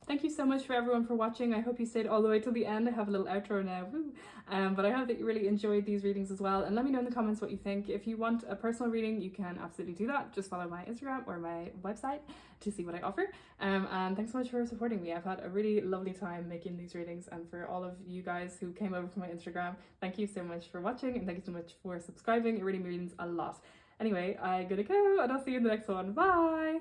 Thank you so much for everyone for watching. I hope you stayed all the way till the end. I have a little outro now. Woo. But I hope that you really enjoyed these readings as well. And let me know in the comments what you think. If you want a personal reading, you can absolutely do that. Just follow my Instagram or my website to see what I offer. And thanks so much for supporting me. I've had a really lovely time making these readings. And for all of you guys who came over from my Instagram, thank you so much for watching. And thank you so much for subscribing. It really means a lot. Anyway, I gotta go and I'll see you in the next one. Bye!